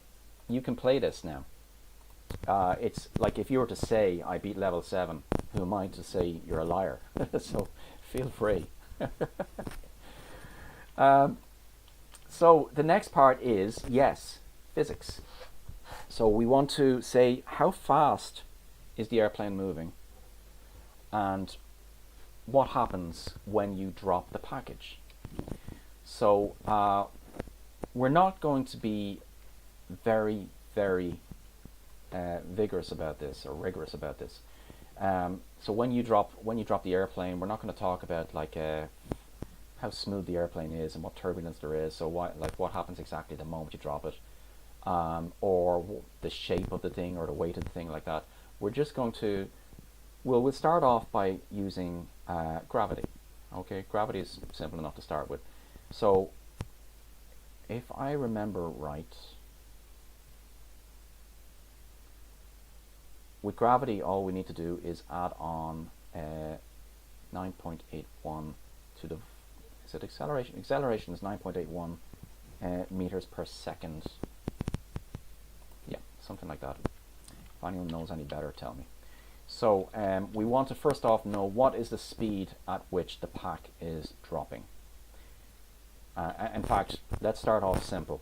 You can play this now. It's like if you were to say, I beat level 7, who am I to say you're a liar? So, feel free. So, the next part is, yes, physics. So, we want to say, how fast is the airplane moving? And what happens when you drop the package? So we're not going to be very vigorous about this or rigorous about this. So when you drop the airplane, we're not going to talk about like how smooth the airplane is and what turbulence there is. So what happens exactly the moment you drop it, or the shape of the thing or the weight of the thing like that. We're just going to we'll start off by using gravity. Okay, gravity is simple enough to start with. So if I remember right, with gravity all we need to do is add on 9.81 to the, is it acceleration? Acceleration is 9.81 meters per second. Yeah, something like that. If anyone knows any better, tell me. So we want to first off know what is the speed at which the pack is dropping. In fact, let's start off simple.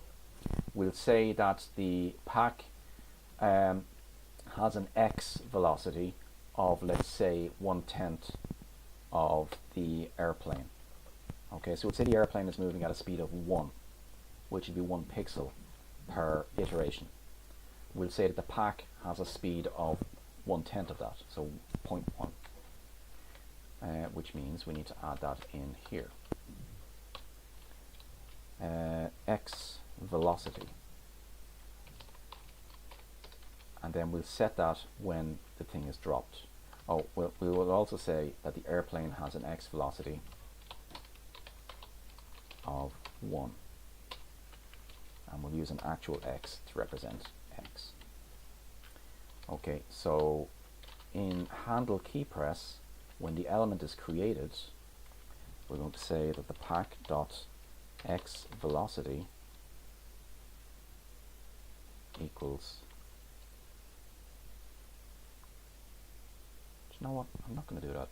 We'll say that the pack has an x velocity of, let's say, 1/10 of the airplane. Okay, so we'll say the airplane is moving at a speed of 1, which would be 1 pixel per iteration. We'll say that the pack has a speed of 1/10 of that, so 0.1, which means we need to add that in here. X velocity, and then we'll set that when the thing is dropped. Oh, well, we will also say that the airplane has an x velocity of 1. And we'll use an actual x to represent x. Okay, so in handle key press, when the element is created, we're going to say that the pack.x velocity equals, do you know what, I'm not going to do that.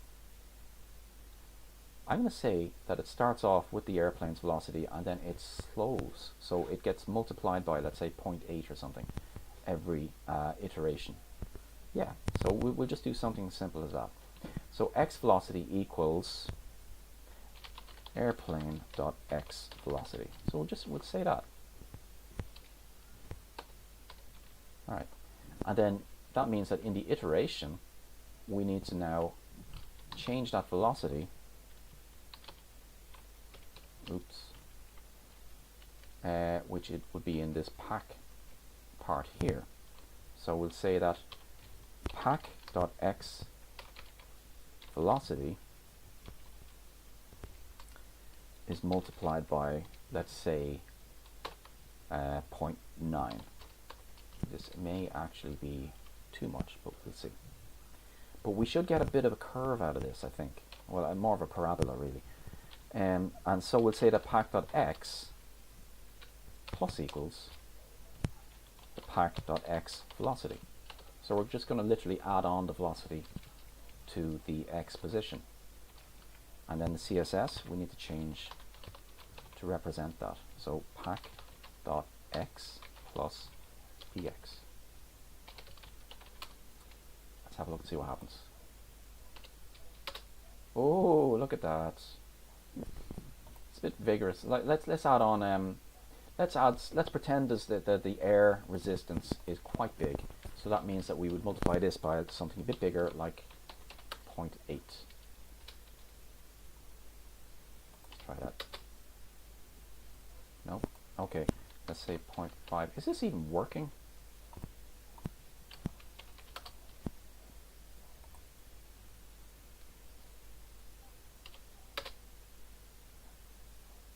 I'm going to say that it starts off with the airplane's velocity and then it slows, so it gets multiplied by, let's say, 0.8 or something every iteration. Yeah, so we'll just do something simple as that. So x velocity equals airplane.x velocity. So we'll say that. Alright, and then that means that in the iteration we need to now change that velocity, which it would be in this pack part here. So we'll say that pack.x velocity is multiplied by, let's say, 0.9. This may actually be too much, but we'll see. But we should get a bit of a curve out of this, I think. Well, more of a parabola, really. And so we'll say that pack.x plus equals the pack.x velocity. So we're just going to literally add on the velocity to the x position. And then the CSS, we need to change to represent that. So pack.x plus px. Let's have a look and see what happens. Oh, look at that. It's a bit vigorous. Let's add on. Let's pretend as that the air resistance is quite big. So that means that we would multiply this by something a bit bigger, like 0.8. Let's try that. No. Okay. Let's say 0.5. Is this even working?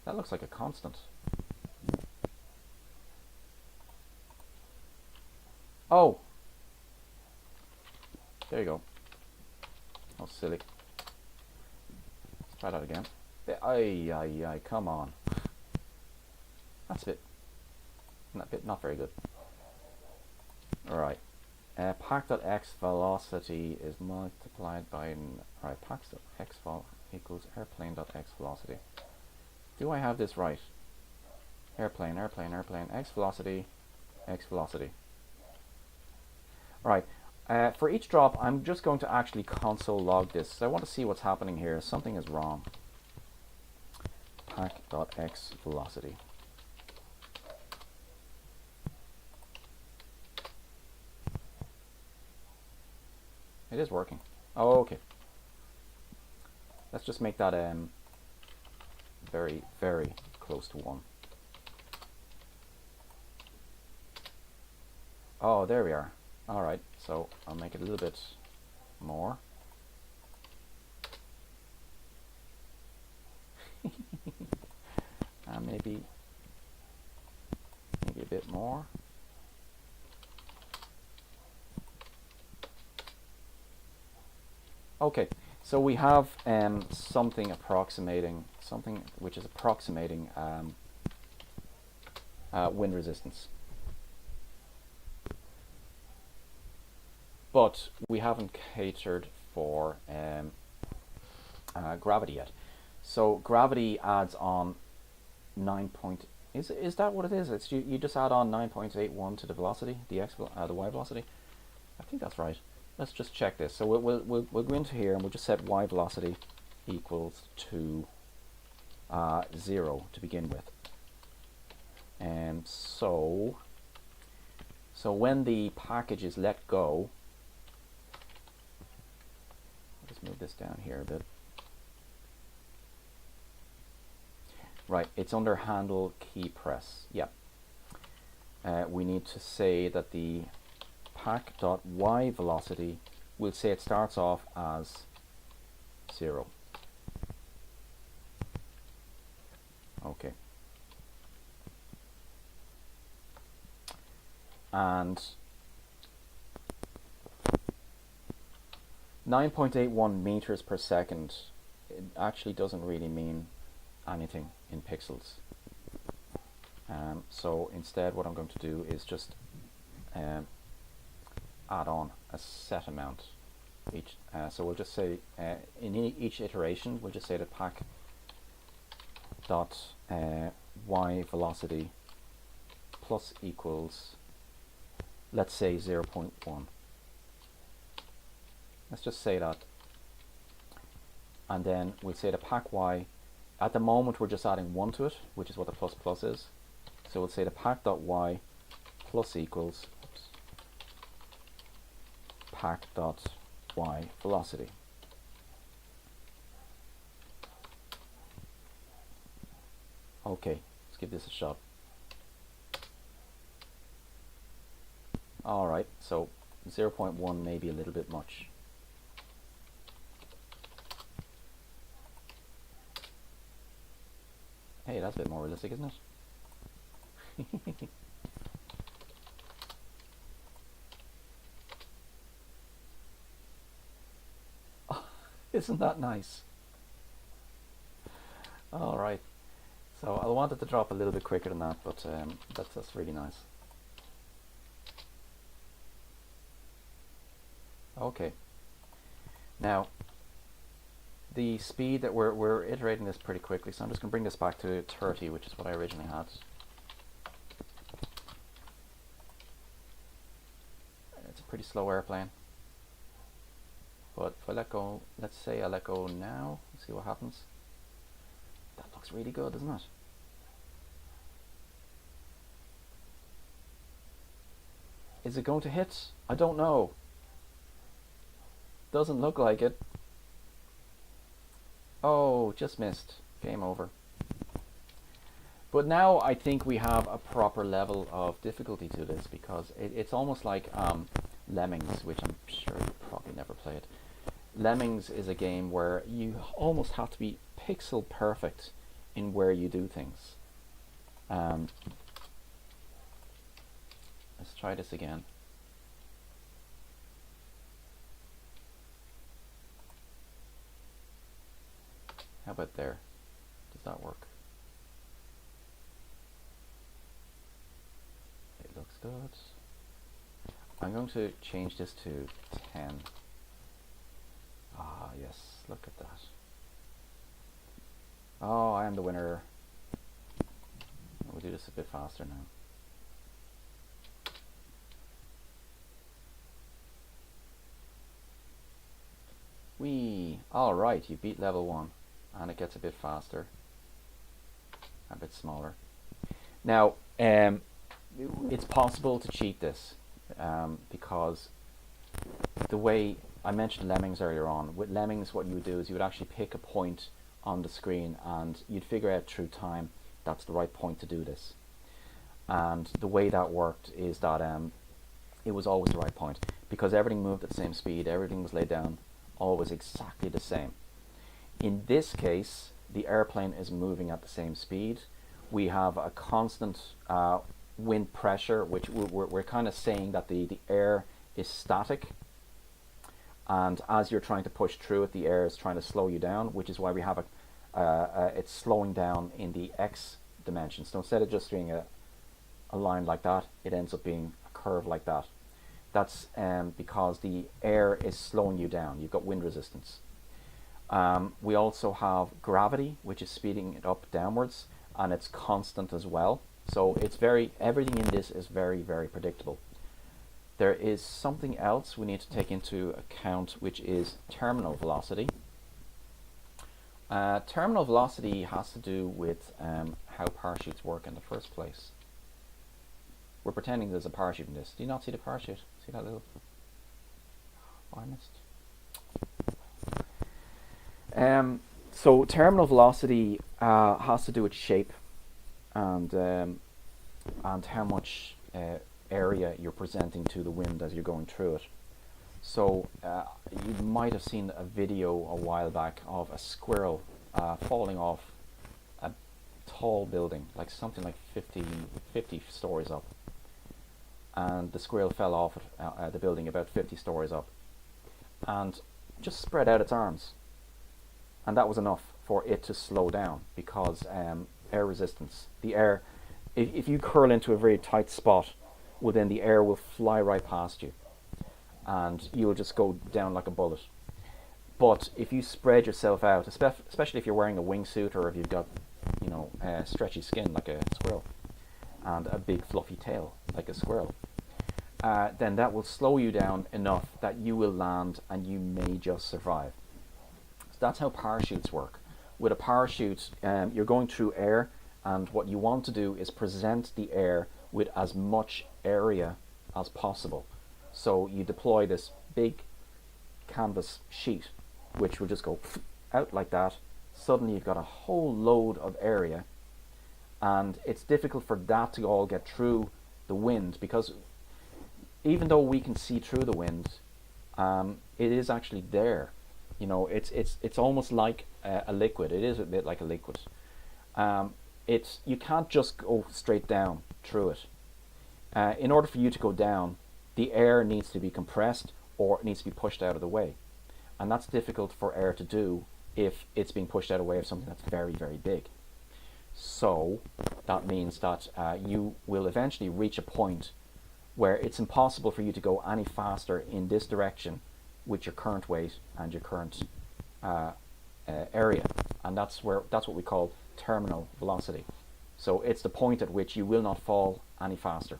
That looks like a constant. Oh! There you go. Oh, silly. Let's try that again. Ay, come on. That's a bit not very good. Alright. Pack.x velocity is multiplied by, right, pack.x equals airplane.x velocity. Do I have this right? Airplane, x velocity, x velocity. Alright, for each drop I'm just going to actually console log this. So I want to see what's happening here. Something is wrong. Pack.x velocity. It is working. Oh, okay. Let's just make that very, very close to 1. Oh, there we are. Alright, so I'll make it a little bit more. Maybe a bit more. Okay, so we have something which is approximating wind resistance. But we haven't catered for gravity yet. So gravity adds on 9. Is that what it is? It's you just add on 9.81 to the velocity, the y velocity. I think that's right. Let's just check this. So we'll go into here and we'll just set y velocity equals to 0 to begin with. And so when the package is let go, let's move this down here a bit. Right, it's under handle key press. Yeah. We need to say that the pack.y velocity we'll say it starts off as 0. Okay. And 9.81 meters per second, it actually doesn't really mean anything in pixels. So instead what I'm going to do is just add on a set amount each. So we'll just say in each iteration we'll just say the pack dot y velocity plus equals, let's say 0.1. Let's just say that, and then we'll say the pack y. At the moment we're just adding 1 to it, which is what the plus plus is. So we'll say the pack dot y plus equals pack dot y velocity. Okay, let's give this a shot. Alright, so 0.1 may be a little bit much. Hey, that's a bit more realistic, isn't it? Oh, isn't that nice? Alright, so I wanted to drop a little bit quicker than that, but that's really nice. Okay, now the speed that we're iterating this pretty quickly, so I'm just going to bring this back to 30, which is what I originally had. It's a pretty slow airplane, but if I let go, let's say I let go now, let's see what happens. That looks really good, doesn't it? Is it going to hit? I don't know. Doesn't look like it. Oh, just missed. Game over. But now I think we have a proper level of difficulty to this, because it's almost like Lemmings, which I'm sure you probably never played. Lemmings is a game where you almost have to be pixel perfect in where you do things. Let's try this again. How about there? Does that work? It looks good. I'm going to change this to 10. Ah, yes, look at that. Oh, I am the winner. We'll do this a bit faster now. Whee! Alright, you beat level 1. And it gets a bit faster, a bit smaller. Now, it's possible to cheat this, because the way I mentioned Lemmings earlier on, with Lemmings what you would do is you would actually pick a point on the screen and you'd figure out through time that's the right point to do this. And the way that worked is that it was always the right point, because everything moved at the same speed, everything was laid down always exactly the same. In this case, the airplane is moving at the same speed. We have a constant wind pressure, which we're kind of saying that the air is static. And as you're trying to push through it, the air is trying to slow you down, which is why we have it's slowing down in the x dimension. So instead of just doing a line like that, it ends up being a curve like that. That's because the air is slowing you down. You've got wind resistance. We also have gravity, which is speeding it up downwards, and it's constant as well. So it's everything in this is very, very predictable. There is something else we need to take into account, which is terminal velocity. Terminal velocity has to do with how parachutes work in the first place. We're pretending there's a parachute in this. Do you not see the parachute? See that little... Oh, I missed. So terminal velocity has to do with shape and how much area you're presenting to the wind as you're going through it. So you might have seen a video a while back of a squirrel falling off a tall building, like something like 50 stories up. And the squirrel fell off the building about 50 stories up and just spread out its arms. And that was enough for it to slow down because air resistance. The air, if you curl into a very tight spot, well then the air will fly right past you and you'll just go down like a bullet. But if you spread yourself out, especially if you're wearing a wingsuit or if you've got, stretchy skin like a squirrel and a big fluffy tail like a squirrel, then that will slow you down enough that you will land and you may just survive. So that's how parachutes work. With a parachute, you're going through air, and what you want to do is present the air with as much area as possible. So you deploy this big canvas sheet, which will just go out like that. Suddenly you've got a whole load of area, and it's difficult for that to all get through the wind, because even though we can see through the wind, it is actually there. It's almost like a liquid. It is a bit like a liquid. You can't just go straight down through it. In order for you to go down, the air needs to be compressed or it needs to be pushed out of the way, and that's difficult for air to do if it's being pushed out of the way of something that's very, very big. So that means that you will eventually reach a point where it's impossible for you to go any faster in this direction with your current weight and your current area, and that's what we call terminal velocity. So it's the point at which you will not fall any faster.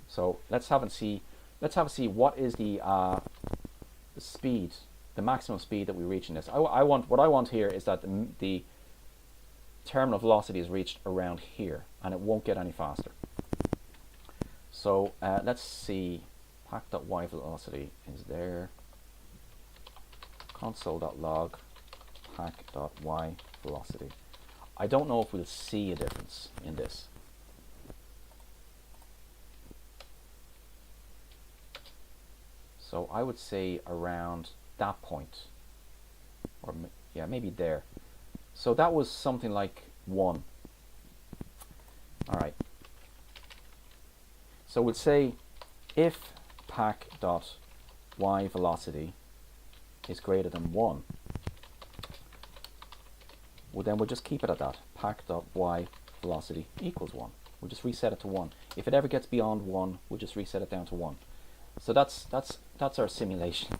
So let's have a see what is the speed, the maximum speed that we reach in this. What I want here is that the terminal velocity is reached around here, and it won't get any faster. So let's see, pack.y velocity is there, console.log pack.y velocity. I don't know if we'll see a difference in this. So I would say around that point, or yeah, maybe there. So that was something like 1. All right. So we'll say if pack.y velocity is greater than 1, well then we'll just keep it at that. Pack.y velocity equals 1. We'll just reset it to 1. If it ever gets beyond 1, we'll just reset it down to 1. So that's our simulation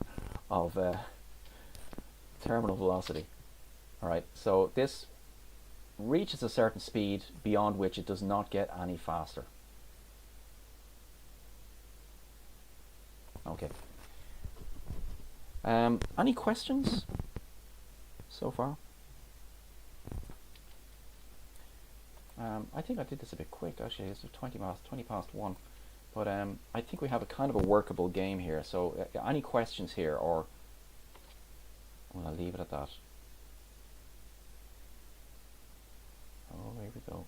of terminal velocity. All right. So this reaches a certain speed beyond which it does not get any faster. Okay. Any questions so far? I think I did this a bit quick. Actually, it's 20 past 1. But I think we have a kind of a workable game here. So any questions here, or well, I'll leave it at that. Oh, here we go.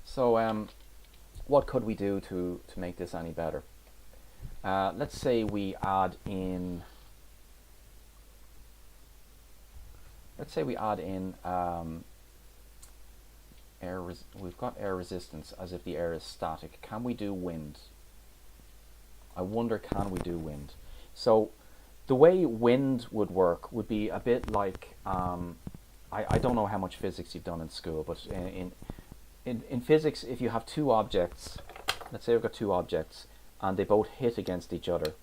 So what could we do to make this any better? Let's say we add in. We've got air resistance as if the air is static. Can we do wind? I wonder, can we do wind? So the way wind would work would be a bit like, I don't know how much physics you've done in school, but in physics, if you have two objects, let's say we've got two objects and they both hit against each other,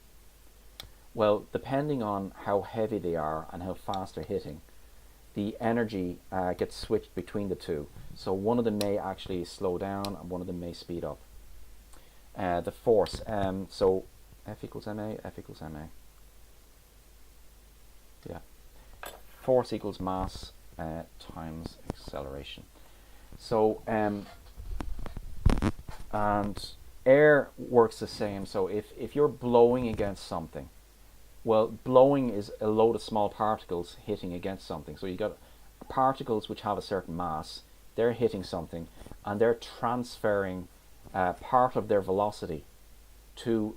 well, depending on how heavy they are and how fast they're hitting, the energy gets switched between the two. So one of them may actually slow down and one of them may speed up. The force, so F equals ma, F equals ma. Yeah. Force equals mass times acceleration. So, and air works the same. So if you're blowing against something, well, blowing is a load of small particles hitting against something. So you got particles which have a certain mass, they're hitting something, and they're transferring part of their velocity to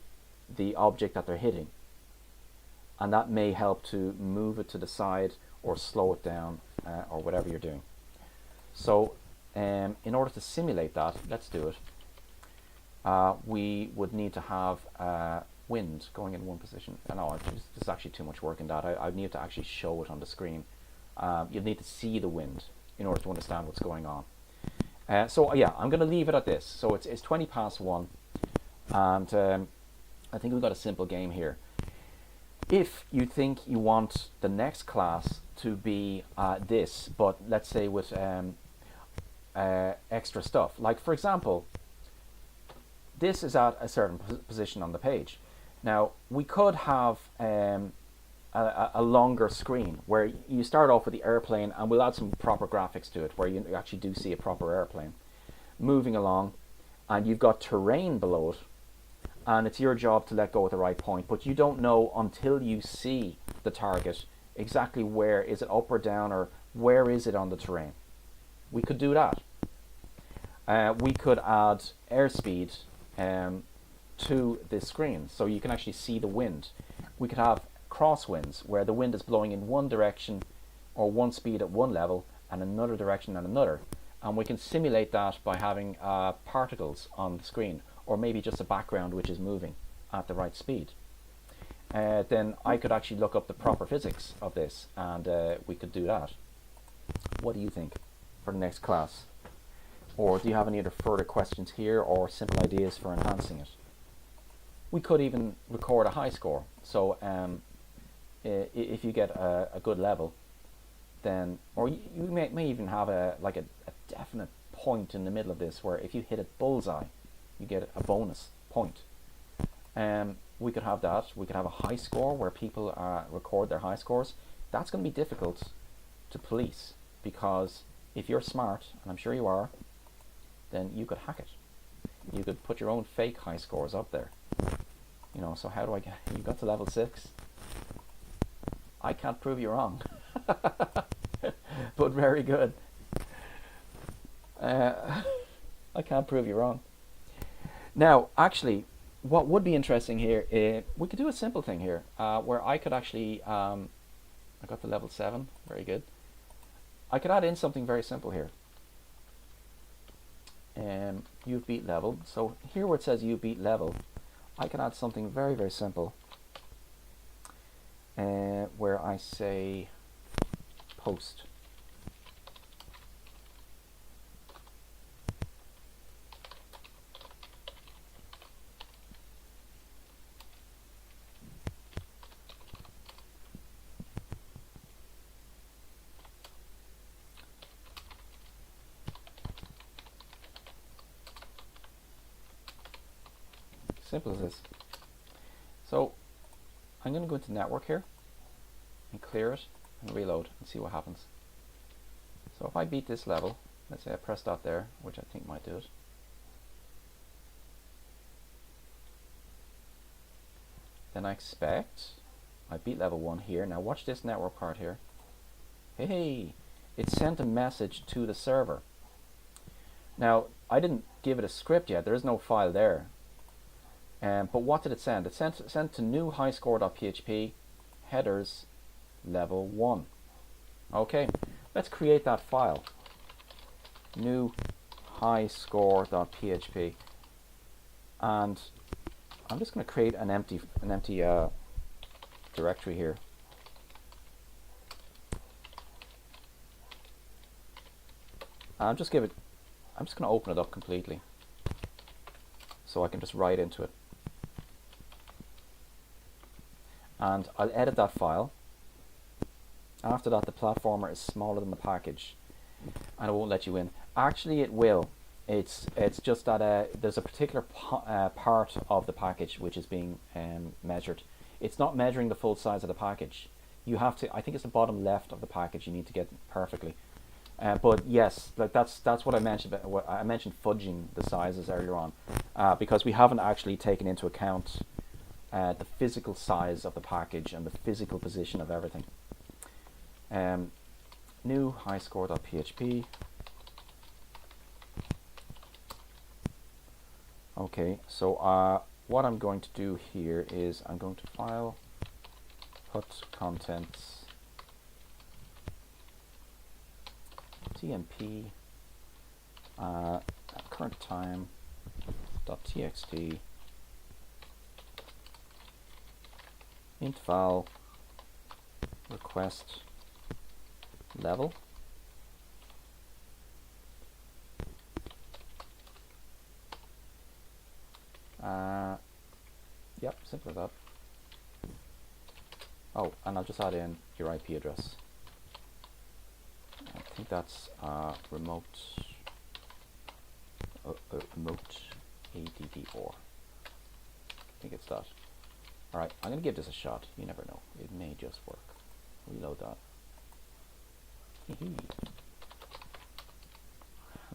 the object that they're hitting, and that may help to move it to the side or slow it down or whatever you're doing. So in order to simulate that, let's do it. We would need to have wind going in one position. No, there's actually too much work in that. I need to actually show it on the screen. You'll need to see the wind in order to understand what's going on. So yeah, I'm going to leave it at this. So it's 20 past 1, and I think we've got a simple game here. If you think you want the next class to be this, but let's say with extra stuff, like for example, this is at a certain position on the page. Now we could have a longer screen where you start off with the airplane, and we'll add some proper graphics to it where you actually do see a proper airplane moving along, and you've got terrain below it, and it's your job to let go at the right point, but you don't know until you see the target exactly where is it, up or down, or where is it on the terrain. We could do that. We could add airspeed to this screen so you can actually see the wind. We could have crosswinds where the wind is blowing in one direction or one speed at one level and another direction at another, and we can simulate that by having particles on the screen, or maybe just a background which is moving at the right speed. Then I could actually look up the proper physics of this, and we could do that. What do you think for the next class? Or do you have any other further questions here or simple ideas for enhancing it? We could even record a high score. So if you get a good level, then, or you may even have a definite point in the middle of this where if you hit it bullseye, you get a bonus point. We could have that. We could have a high score where people record their high scores. That's going to be difficult to police, because if you're smart, and I'm sure you are, then you could hack it. You could put your own fake high scores up there. You know, so how do I get, you got to level 6? I can't prove you wrong. But very good. I can't prove you wrong. Now, actually, what would be interesting here, we could do a simple thing here, where I could actually, I got to level 7, very good. I could add in something very simple here. You've beat level. So here where it says you beat level, I can add something very, very simple, where I say post. Simple as this. So I'm going to go into network here and clear it and reload and see what happens. So if I beat this level, let's say I press that there, which I think might do it. Then I expect I beat level 1 here. Now watch this network part here. Hey, it sent a message to the server. Now I didn't give it a script yet. There is no file there. But what did it send? It sent to new highscore.php headers level 1. Okay, let's create that file. New highscore.php, and I'm just going to create an empty directory here. I'm just going to open it up completely so I can just write into it. And I'll edit that file. After that, the platformer is smaller than the package, and it won't let you in. Actually, it will. It's just that there's a particular part of the package which is being measured. It's not measuring the full size of the package. You have to. I think it's the bottom left of the package. You need to get perfectly. But yes, like that's what I mentioned. I mentioned fudging the sizes earlier on, because we haven't actually taken into account the physical size of the package and the physical position of everything. New highscore.php. Okay, so what I'm going to do here is I'm going to file, put contents, tmp, current time .txt, int val, request level. Yep, simple as that. Oh, and I'll just add in your IP address. I think that's remote ADD4. I think it's that. Alright, I'm going to give this a shot. You never know. It may just work. Reload that.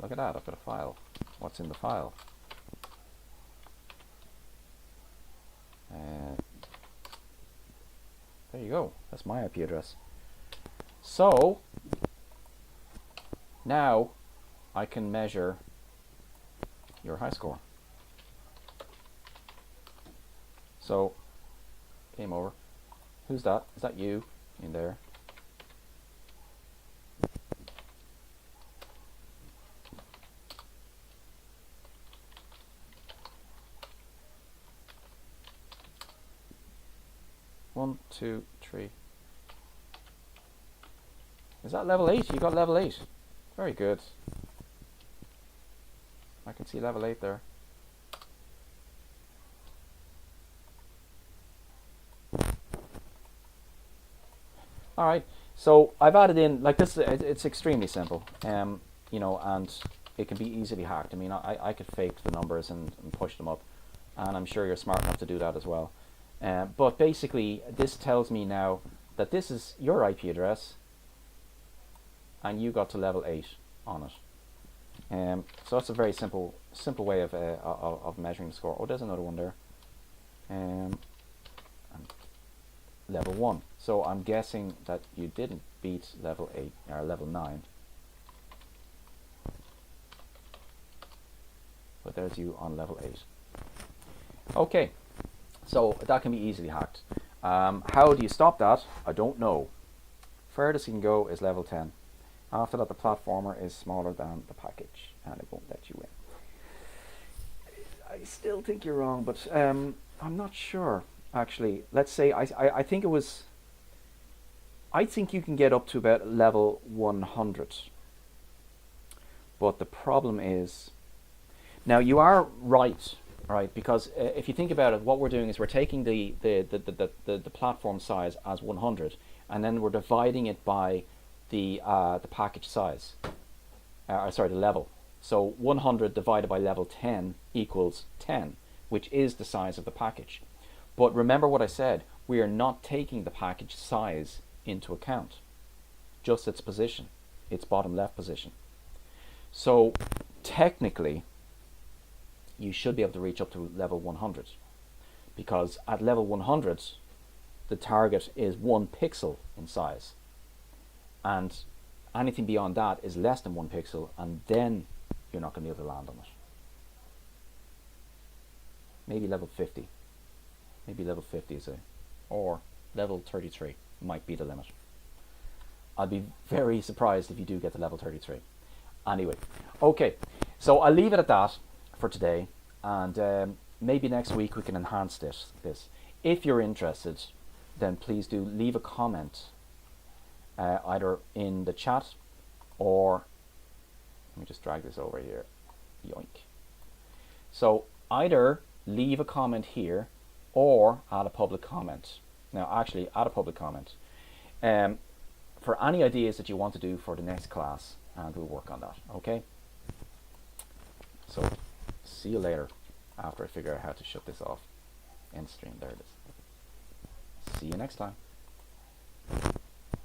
Look at that, I've got a file. What's in the file? There you go. That's my IP address. So now I can measure your high score. So game over. Who's that? Is that you in there? One, two, three. Is that level 8? You got level 8. Very good. I can see level 8 there. Alright, so I've added in, like this, it's extremely simple, you know, and it can be easily hacked. I mean, I could fake the numbers and push them up, and I'm sure you're smart enough to do that as well. But basically, this tells me now that this is your IP address, and you got to level 8 on it. So that's a very simple way of measuring the score. Oh, there's another one there. And level 1. So I'm guessing that you didn't beat level 8 or level 9. But there's you on level 8. Okay, so that can be easily hacked. How do you stop that? I don't know. Furthest you can go is level 10. After that, the platformer is smaller than the package, and it won't let you in. I still think you're wrong, but I'm not sure. Actually, let's say I think it was. I think you can get up to about level 100. But the problem is, now you are right, because if you think about it, what we're doing is we're taking the platform size as 100, and then we're dividing it by the package size. Sorry, the level. So 100 divided by level 10 equals 10, which is the size of the package. But remember what I said, we are not taking the package size into account, just its position, its bottom left position. So technically, you should be able to reach up to level 100, because at level 100, the target is 1 pixel in size. And anything beyond that is less than 1 pixel, and then you're not going to be able to land on it. Maybe level 50. Maybe level 50 is or level 33 might be the limit. I'd be very surprised if you do get to level 33. Anyway, okay, so I'll leave it at that for today, and maybe next week we can enhance this. If you're interested, then please do leave a comment either in the chat, or let me just drag this over here. Yoink. So either leave a comment here or add a public comment. Now actually add a public comment for any ideas that you want to do for the next class, and we'll work on that. Okay, so see you later after I figure out how to shut this off. End stream. There it is. See you next time.